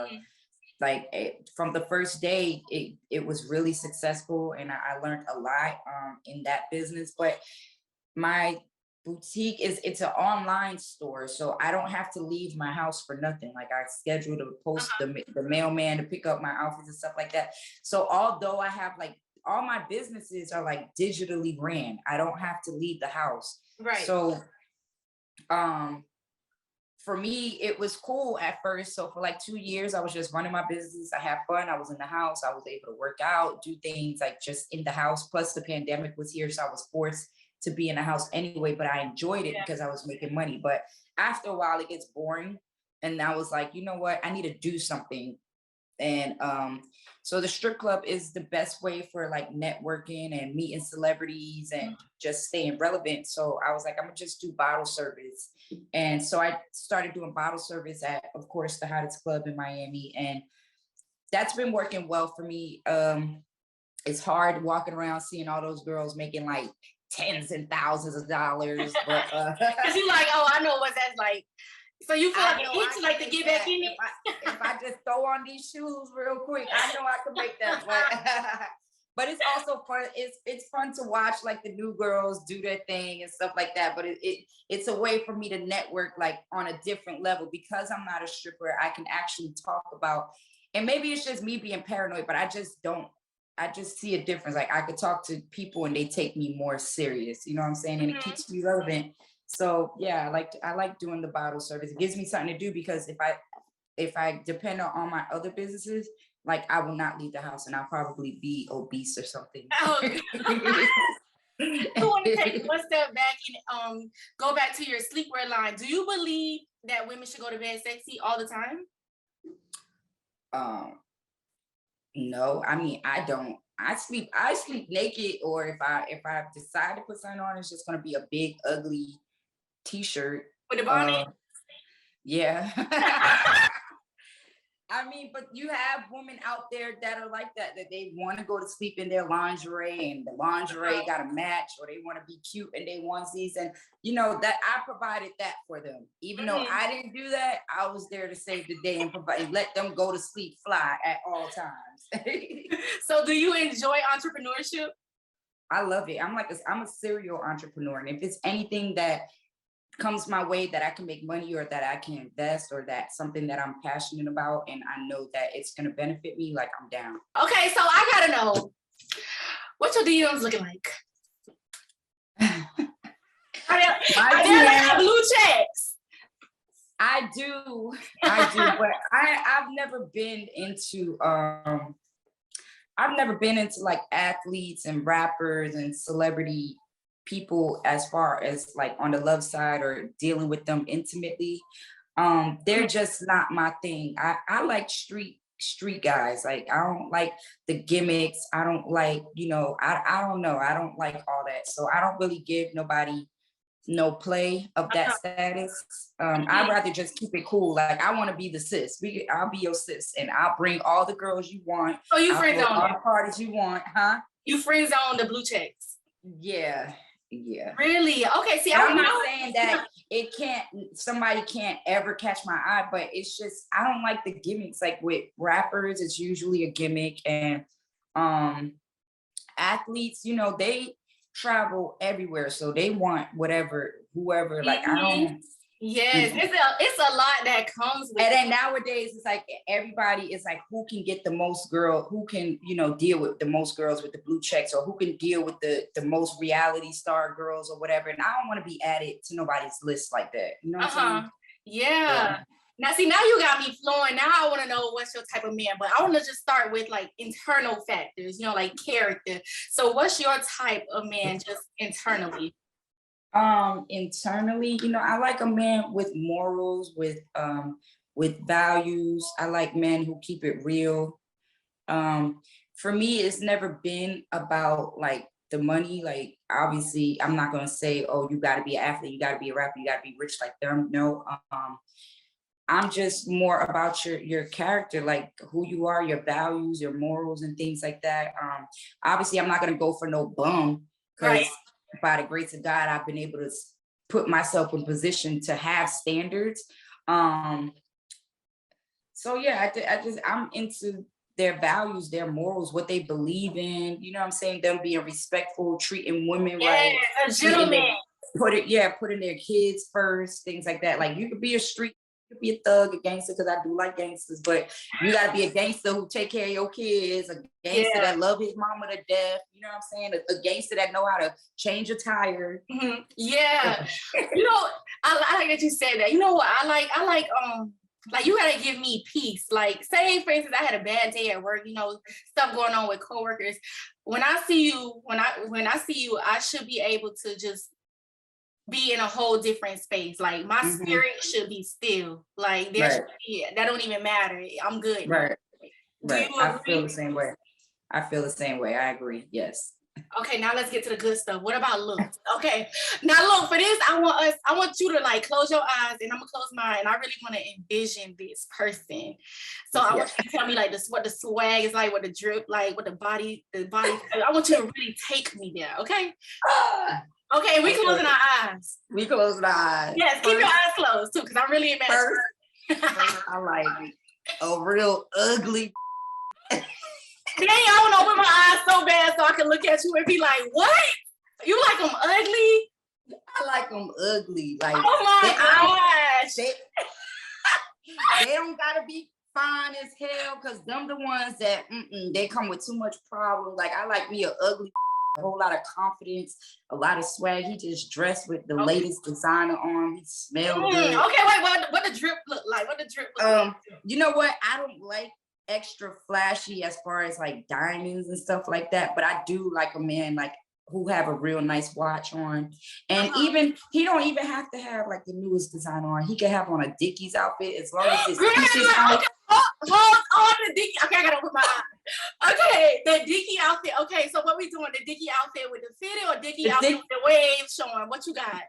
from the first day, it was really successful, and I learned a lot in that business. But my boutique it's an online store, so I don't have to leave my house for nothing. Like I schedule to post the mailman to pick up my outfits and stuff like that. So although I have like all my businesses are like digitally ran, I don't have to leave the house. Right. So for me, it was cool at first. So for like 2 years, I was just running my business. I had fun. I was in the house. I was able to work out, do things like just in the house. Plus the pandemic was here, so I was forced to be in the house anyway, but I enjoyed it because I was making money. But after a while, it gets boring. And I was like, you know what? I need to do something. And so the strip club is the best way for like networking and meeting celebrities and just staying relevant. So I was like, I'm gonna just do bottle service. And so I started doing bottle service at, of course, the hottest club in Miami. And that's been working well for me. It's hard walking around seeing all those girls making like tens and thousands of dollars. But cause you like, oh, I know what that's like. So you feel like an itch like to get back in it? If I just throw on these shoes real quick, I know I can make that. But it's also fun. It's fun to watch like the new girls do their thing and stuff like that. But it's a way for me to network like on a different level, because I'm not a stripper. I can actually talk about, and maybe it's just me being paranoid, but I just see a difference. Like I could talk to people and they take me more serious. You know what I'm saying? And it keeps me relevant. So yeah, I like doing the bottle service. It gives me something to do, because if I depend on my other businesses, like I will not leave the house and I'll probably be obese or something. Oh. I want to take one step back and go back to your sleepwear line. Do you believe that women should go to bed sexy all the time? No, I mean, I don't. I sleep naked, or if I decide to put something on, it's just gonna be a big ugly t-shirt with a bonnet. Yeah. I mean, but you have women out there that are like that they want to go to sleep in their lingerie and the lingerie got to match, or they want to be cute in their onesies. And, that I provided that for them. Even though I didn't do that, I was there to save the day and let them go to sleep fly at all times. So do you enjoy entrepreneurship? I love it. I'm a serial entrepreneur. And if it's anything that comes my way that I can make money or that I can invest or that's something that I'm passionate about and I know that it's going to benefit me, like, I'm down. Okay, so I gotta know, what your DMs looking like? Are there blue checks? I do, but I've never been into like athletes and rappers and celebrity people as far as like on the love side or dealing with them intimately. They're just not my thing. I like street guys. Like, I don't like the gimmicks. I don't like, I don't know. I don't like all that. So I don't really give nobody no play of that status. I'd rather just keep it cool. Like, I want to be the sis. I'll be your sis and I'll bring all the girls you want. Oh, you friend zone all the parties you want, huh? You friend zone the blue checks. Yeah. Really? Okay. See, I'm not saying that somebody can't ever catch my eye, but it's just, I don't like the gimmicks. Like with rappers, it's usually a gimmick, and athletes, they travel everywhere, so they want whoever. Like, I don't. Yes, it's a lot that comes with and then nowadays it's like everybody is like, who can get the most who can deal with the most girls with the blue checks, or who can deal with the most reality star girls or whatever. And I don't want to be added to nobody's list like that, what I'm saying? Yeah. Now see, now you got me flowing. Now I want to know what's your type of man, but I want to just start with like internal factors, like character. So what's your type of man just internally? Internally, I like a man with morals, with values. I like men who keep it real. For me, it's never been about like the money. Like, obviously, I'm not gonna say, oh, you got to be an athlete, you got to be a rapper, you got to be rich like them. No, I'm just more about your character, like who you are, your values, your morals, and things like that. Obviously, I'm not gonna go for no bum, because by the grace of God, I've been able to put myself in position to have standards. So yeah, I'm into their values, their morals, what they believe in. You know what I'm saying? Them being respectful, treating women right, a gentleman. Putting their kids first, things like that. Like, you could be a street, you could be a thug, a gangster, because I do like gangsters, but you gotta be a gangster who take care of your kids, a gangster that love his mama to death. You know what I'm saying? A gangster that know how to change a tire. Yeah. I like that you said that. You know what? I like you gotta give me peace. Like, say for instance, I had a bad day at work, stuff going on with coworkers. When I see you, I should be able to just be in a whole different space. Like, my spirit should be still. Like, that don't even matter. I'm good. Right. I feel the same way. I agree. Yes. Okay, now let's get to the good stuff. What about looks? Okay, now look, for this, I want you to like close your eyes, and I'm gonna close mine, and I really want to envision this person. So I want you to tell me like what the swag is like, what the drip like, what the body. I want you to really take me there. Okay. Okay, we closing our eyes. We closing our eyes. Yes, keep your eyes closed too, because I'm really imagining. First, I like a real ugly. Dang, I want to open my eyes so bad so I can look at you and be like, what? You like them ugly? I like them ugly. Like, oh my gosh. They don't gotta be fine as hell, because them the ones that they come with too much problem. Like, I like me a ugly, a whole lot of confidence, a lot of swag. He just dressed with the latest designer on. He smelled good. Okay, wait, what the drip look like? You know what? I don't like extra flashy as far as like diamonds and stuff like that, but I do like a man like who have a real nice watch on, and even he don't even have to have like the newest design on. He can have on a Dickies outfit as long as it's peaches on. Hold on, the Dickie. Okay, I gotta open my eye. Okay, the Dickie outfit. Okay, so what we doing? The Dickie outfit with the fitted, or Dickie outfit with the waves showing? What you got?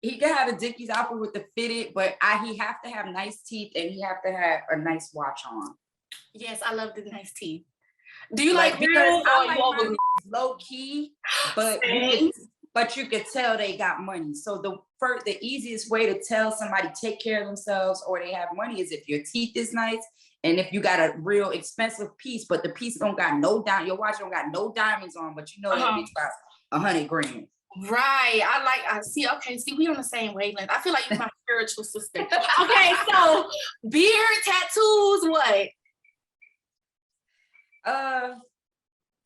He can have a Dickies outfit with the fitted, but he have to have nice teeth and he have to have a nice watch on. Yes, I love the nice teeth. Do you Like, like because real I or like you my over? low key, but Same. you could tell they got money. So the easiest way to tell somebody take care of themselves or they have money is if your teeth is nice and if you got a real expensive piece, but the piece don't got no your watch don't got no diamonds on, but you know that bitch about 100 grand. Right. I see. Okay. See, we on the same wavelength. I feel like you're my spiritual sister. Okay. So beard, tattoos, what?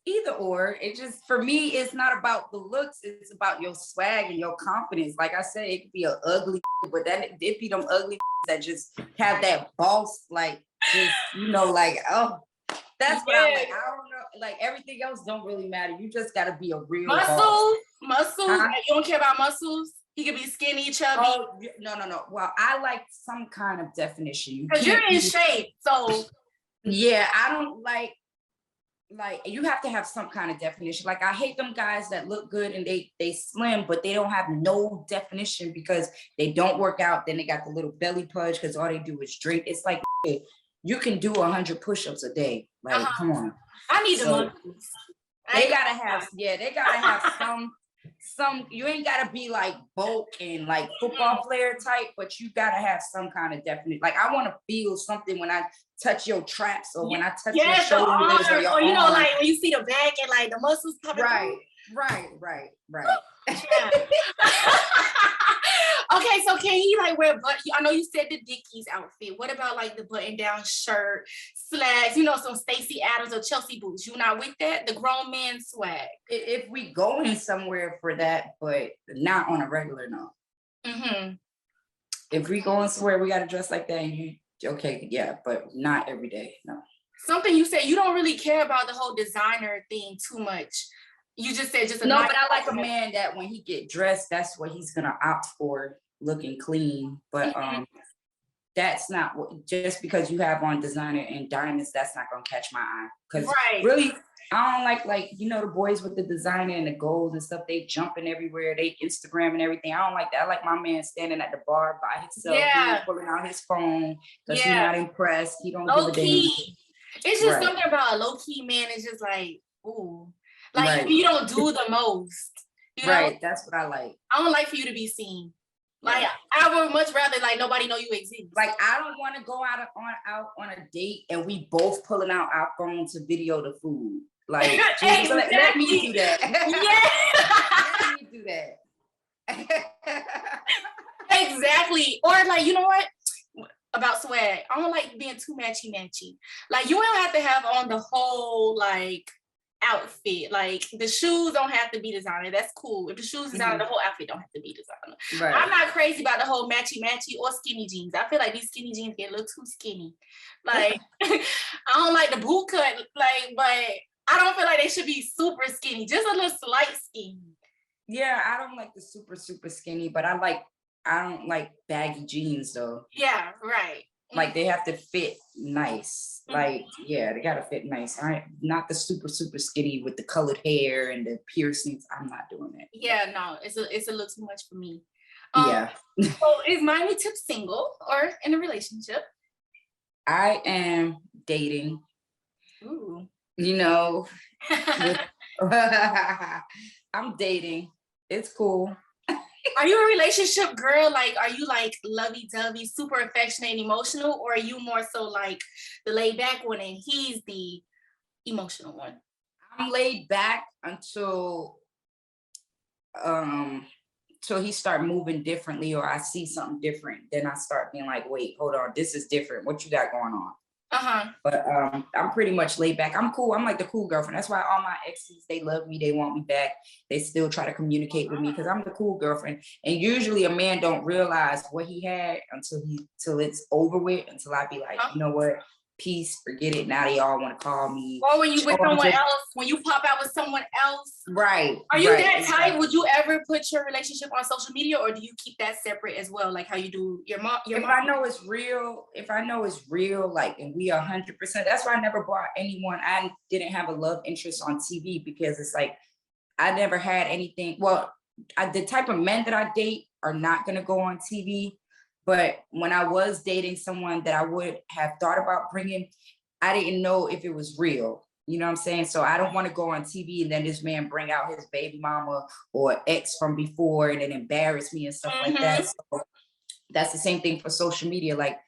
Either or. It just, for me, it's not about the looks, it's about your swag and your confidence. Like I said, it could be an ugly, but that it be them ugly that just have that boss, like, just, like, oh, that's what I like. I don't know, like, everything else don't really matter. You just gotta be a real muscles. Huh? You don't care about muscles. He could be skinny, chubby. Oh, no. Well, I like some kind of definition. Because you're in shape, so. Yeah, I don't like you have to have some kind of definition. Like, I hate them guys that look good and they slim, but they don't have no definition because they don't work out. Then they got the little belly pudge because all they do is drink. It's like, you can do 100 push-ups a day. Like, come on. I need the muscles. They gotta have some, you ain't gotta be like bulk and like football player type, but you gotta have some kind of definite. Like, I want to feel something when I touch your traps or when I touch your shoulders or your arm. Like when you see the back and like the muscles coming Right. Yeah. Okay, so can he like wear I know you said the Dickies outfit. What about like the button-down shirt, slacks, some Stacey Adams or Chelsea boots? You not with that? The grown man swag. If we going somewhere for that, but not on a regular note. Mm-hmm. If we going somewhere, we gotta dress like that, and you okay, yeah, but not every day, no. Something you said, you don't really care about the whole designer thing too much. You just said just a no, but I like a man that when he get dressed, that's what he's gonna opt for, looking clean. But that's not what, just because you have on designer and diamonds, that's not gonna catch my eye. Because really, I don't like the boys with the designer and the gold and stuff. They jumping everywhere, they Instagram and everything. I don't like that. I like my man standing at the bar by himself, pulling out his phone because he's not impressed. He don't give a damn. It's just something about a low key man. It's just like, ooh. Like, you don't do the most. That's what I like. I don't like for you to be seen. Like, I would much rather like nobody know you exist. Like, I don't want to go out on a date and we both pulling out our phones to video the food. Like, let me do that. Let me do that. Exactly. Or like, you know what? About swag, I don't like being too matchy. Like, you don't have to have on the whole like outfit. Like, the shoes don't have to be designer. That's cool. If the shoes designer, the whole outfit don't have to be designer. Right. I'm not crazy about the whole matchy or skinny jeans. I feel like these skinny jeans get a little too skinny. Like, I don't like the boot cut, like, but I don't feel like they should be super skinny, just a little slight skinny. Yeah, I don't like the super skinny, but I don't like baggy jeans though. Yeah, right. Like, they have to fit nice. Like, yeah, they gotta fit nice. Not the super skinny with the colored hair and the piercings. I'm not doing it. Yeah, no, it's a little too much for me. Yeah. So is Miami Tip single or in a relationship? I am dating. Ooh. I'm dating. It's cool. Are you a relationship girl? Like, are you like lovey-dovey, super affectionate and emotional, or are you more so like the laid back one and he's the emotional one? I'm laid back until he start moving differently or I see something different. Then I start being like, wait, hold on, this is different. What you got going on? But I'm pretty much laid back. I'm cool. I'm like the cool girlfriend. That's why all my exes, they love me. They want me back. They still try to communicate with me because I'm the cool girlfriend. And usually a man don't realize what he had until it's over with, until I be like, you know what? Peace, forget it. Now they all want to call me. Or when you with someone else, when you pop out with someone else. Right. Are you that type? Would you ever put your relationship on social media, or do you keep that separate as well? Like how you do your mom? If I know it's real, like, and we 100%, that's why I never brought anyone. I didn't have a love interest on TV because it's like, I never had anything. Well, the type of men that I date are not going to go on TV. But when I was dating someone that I would have thought about bringing, I didn't know if it was real. You know what I'm saying? So I don't want to go on TV and then this man bring out his baby mama or ex from before and then embarrass me and stuff like that. So that's the same thing for social media. Like,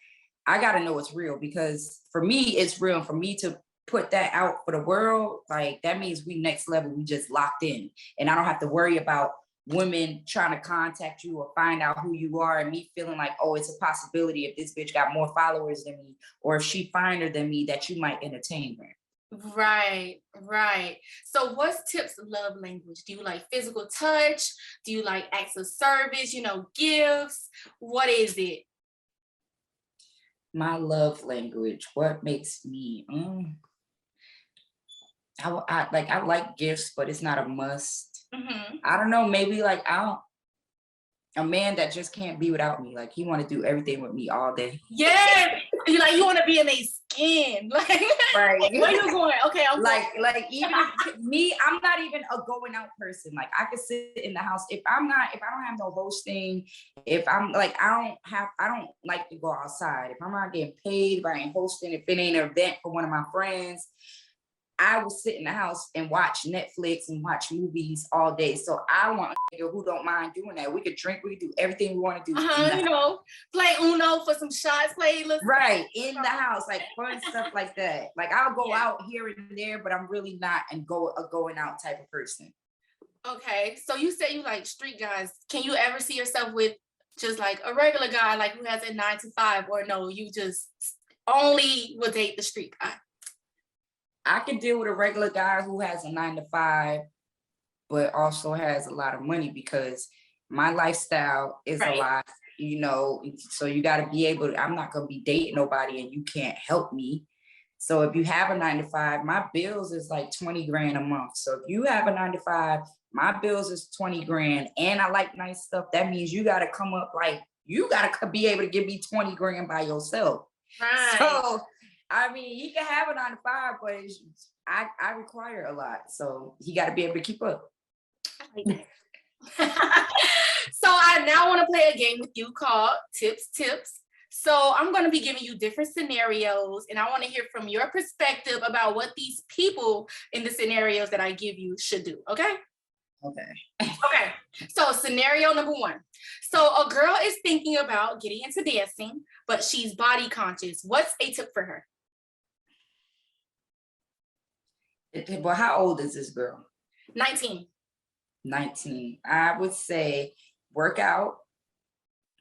I got to know it's real, because for me, it's real. And for me to put that out for the world, like, that means we next level, we just locked in. And I don't have to worry about women trying to contact you or find out who you are, and me feeling like, oh, it's a possibility if this bitch got more followers than me, or if she finer than me, that you might entertain her. Right. So what's Tip's love language? Do you like physical touch? Do you like acts of service, gifts? What is it? My love language, what makes me, I like gifts, but it's not a must. I don't know, maybe like a man that just can't be without me. Like, he want to do everything with me all day. Yeah, you want to be in a skin. Like, right. Where you going? Okay, I'm like even me, I'm not even a going out person. Like, I could sit in the house if I don't have no hosting. If I'm like, I don't like to go outside. If I'm not getting paid, if I ain't hosting, if it ain't an event for one of my friends, I will sit in the house and watch Netflix and watch movies all day. So I want a nigga who don't mind doing that. We could drink, we could do everything we want to do. Play Uno for some shots, right in the house, like fun stuff like that. Like, I'll go out here and there, but I'm really not a going out type of person. Okay, so you say you like street guys. Can you ever see yourself with just like a regular guy, like who has a 9 to 5, or no, you just only would date the street guy? I could deal with a regular guy who has a 9 to 5, but also has a lot of money, because my lifestyle is a lot, so you got to be able to, I'm not going to be dating nobody and you can't help me. So if you have a 9 to 5, my bills is like 20 grand a month. So if you have a 9 to 5, my bills is 20 grand, and I like nice stuff. That means you got to come up, like, you got to be able to give me 20 grand by yourself. Right. So, I mean, he can have a 9 to 5, but I require a lot. So he got to be able to keep up. I like that. So I now want to play a game with you called Tips. So I'm going to be giving you different scenarios, and I want to hear from your perspective about what these people in the scenarios that I give you should do. Okay? Okay. So scenario number 1. So a girl is thinking about getting into dancing, but she's body conscious. What's a tip for her? Well, how old is this girl? 19. I would say work out,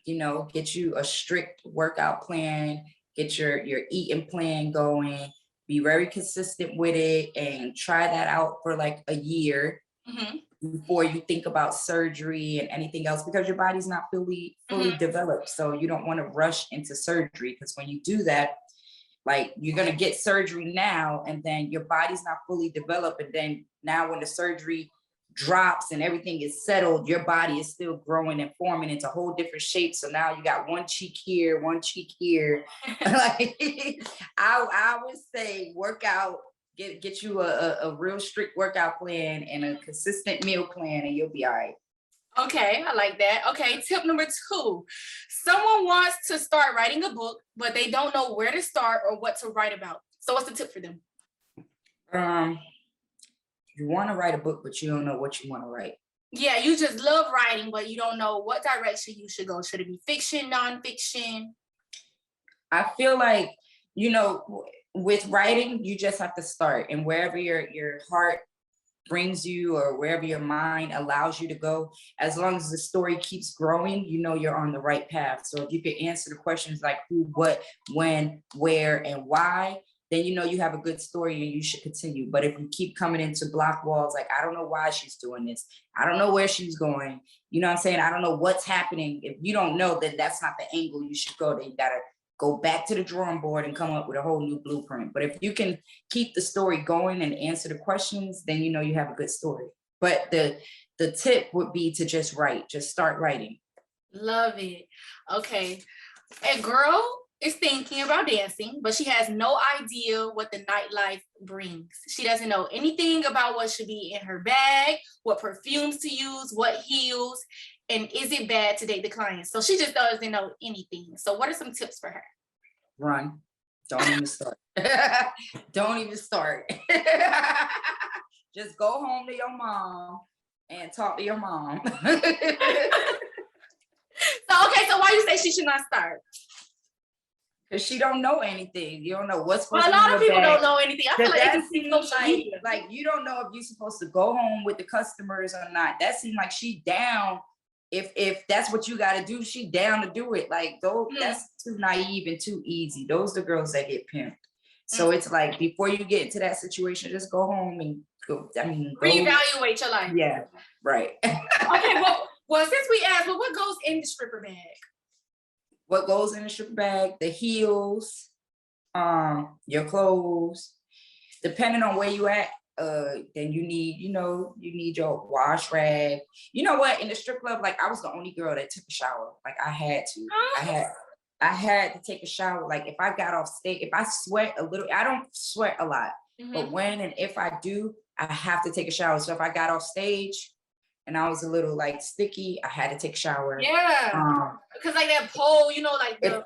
get you a strict workout plan, get your eating plan going, be very consistent with it, and try that out for like a year before you think about surgery and anything else, because your body's not fully developed. So you don't want to rush into surgery, because when you do that, like, you're going to get surgery now, and then your body's not fully developed. And then now when the surgery drops and everything is settled, your body is still growing and forming into a whole different shape. So now you got one cheek here, one cheek here. Like, I would say work out, get you a real strict workout plan and a consistent meal plan, and you'll be all right. Okay, I like that. Okay, tip number 2. Someone wants to start writing a book, but they don't know where to start or what to write about. So what's the tip for them? You want to write a book, but you don't know what you want to write. Yeah, you just love writing, but you don't know what direction you should go. Should it be fiction, nonfiction? I feel like, with writing, you just have to start, and wherever your heart brings you, or wherever your mind allows you to go, as long as the story keeps growing, you're on the right path. So if you can answer the questions like who, what, when, where, and why, then you have a good story and you should continue. But if you keep coming into block walls, like, I don't know why she's doing this, I don't know where she's going, you know what I'm saying, I don't know what's happening. If you don't know, that that's not the angle you should go, then you gotta go back to the drawing board and come up with a whole new blueprint. But if you can keep the story going and answer the questions, then you have a good story. But the tip would be to just write, just start writing. Love it. Okay. A girl is thinking about dancing, but she has no idea what the nightlife brings. She doesn't know anything about what should be in her bag, what perfumes to use, what heels, and is it bad to date the client? So she just doesn't know anything. So what are some tips for her? Run. Don't even start. Don't even start. Just go home to your mom and talk to your mom. So, okay, so why you say she should not start? Because she don't know anything. You don't know what's supposed Well, a to be lot of people don't know anything. I feel like that it's seems like you don't know if you're supposed to go home with the customers or not. That seems like she down. If that's what you got to do, she down to do it. Like, those, that's too naive and too easy. Those are the girls that get pimped. So it's like, before you get into that situation, just go home and go. I mean, reevaluate your life. Yeah, right. Okay, well, since we asked, well, what goes in the stripper bag? What goes in the stripper bag? The heels, your clothes. Depending on where you at, then you need, you need your wash rag. You know what? In the strip club, like, I was the only girl that took a shower. Like, I had to. I had to take a shower. Like, if I got off stage, if I sweat a little, I don't sweat a lot, but when and if I do, I have to take a shower. So if I got off stage and I was a little like sticky, I had to take a shower. Yeah. Because like that pole, like if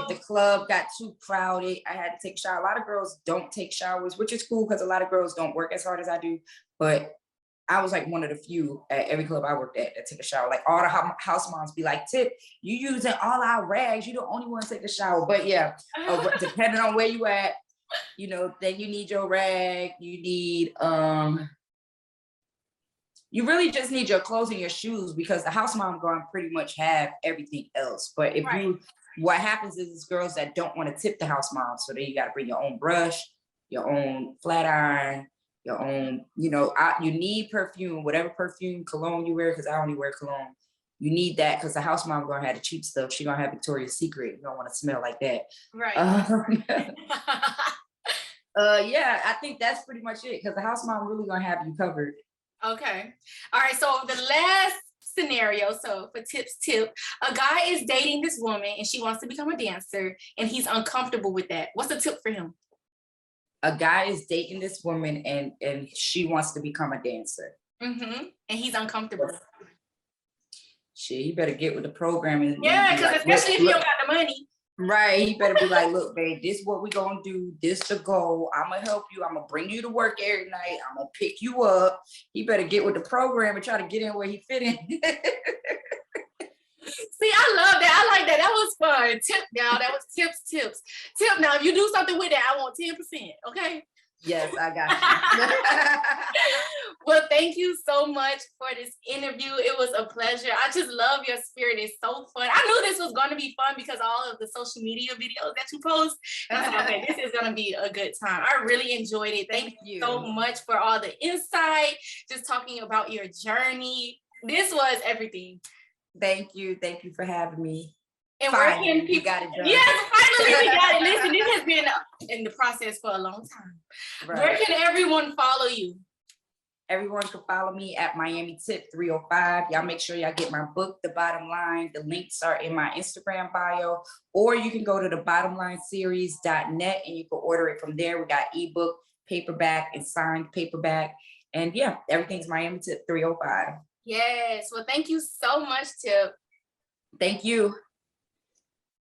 the club got too crowded, I had to take a shower. A lot of girls don't take showers, which is cool because a lot of girls don't work as hard as I do. But I was like one of the few at every club I worked at that took a shower. Like, all the house moms be like, Tip, you using all our rags. You the only one to take a shower. But yeah, depending on where you at, then you need your rag. You need, you really just need your clothes and your shoes, because the house mom going to pretty much have everything else. But if what happens is girls that don't want to tip the house mom. So then you got to bring your own brush, your own flat iron, your own, you need perfume, whatever perfume, cologne you wear, because I only wear cologne. You need that because the house mom going to have the cheap stuff. She going to have Victoria's Secret. You don't want to smell like that. Right. Yeah, I think that's pretty much it, because the house mom really going to have you covered. Okay. All right. So the last scenario, so for Tip's tip, a guy is dating this woman and she wants to become a dancer and he's uncomfortable with that. What's the tip for him? A guy is dating this woman and she wants to become a dancer. And he's uncomfortable. Shit, you better get with the program. Yeah, because especially if you don't got the money. Right, he better be like, look, babe, this is what we gonna do. This the goal. I'm gonna help you. I'm gonna bring you to work every night. I'm gonna pick you up. He better get with the program and try to get in where he fit in. See, I love that. I like that. That was fun. Tip, y'all. That was tips. Tip. Now, if you do something with that, I want 10%. Okay. Yes, I got you. Well, thank you so much for this interview. It was a pleasure. I just love your spirit. It's so fun. I knew this was going to be fun because all of the social media videos that you post. Okay, this is going to be a good time. I really enjoyed it. Thank you so much for all the insight, just talking about your journey. This was everything. Thank you. Thank you for having me. And where can people got it done? Yes, finally we got it. Listen, this has been in the process for a long time. Right. Where can everyone follow you? Everyone can follow me at Miami Tip 305. Y'all make sure y'all get my book, The Bottom Line. The links are in my Instagram bio, or you can go to thebottomlineseries.net and you can order it from there. We got ebook, paperback, and signed paperback. And yeah, everything's Miami Tip 305. Yes. Well, thank you so much, Tip. Thank you.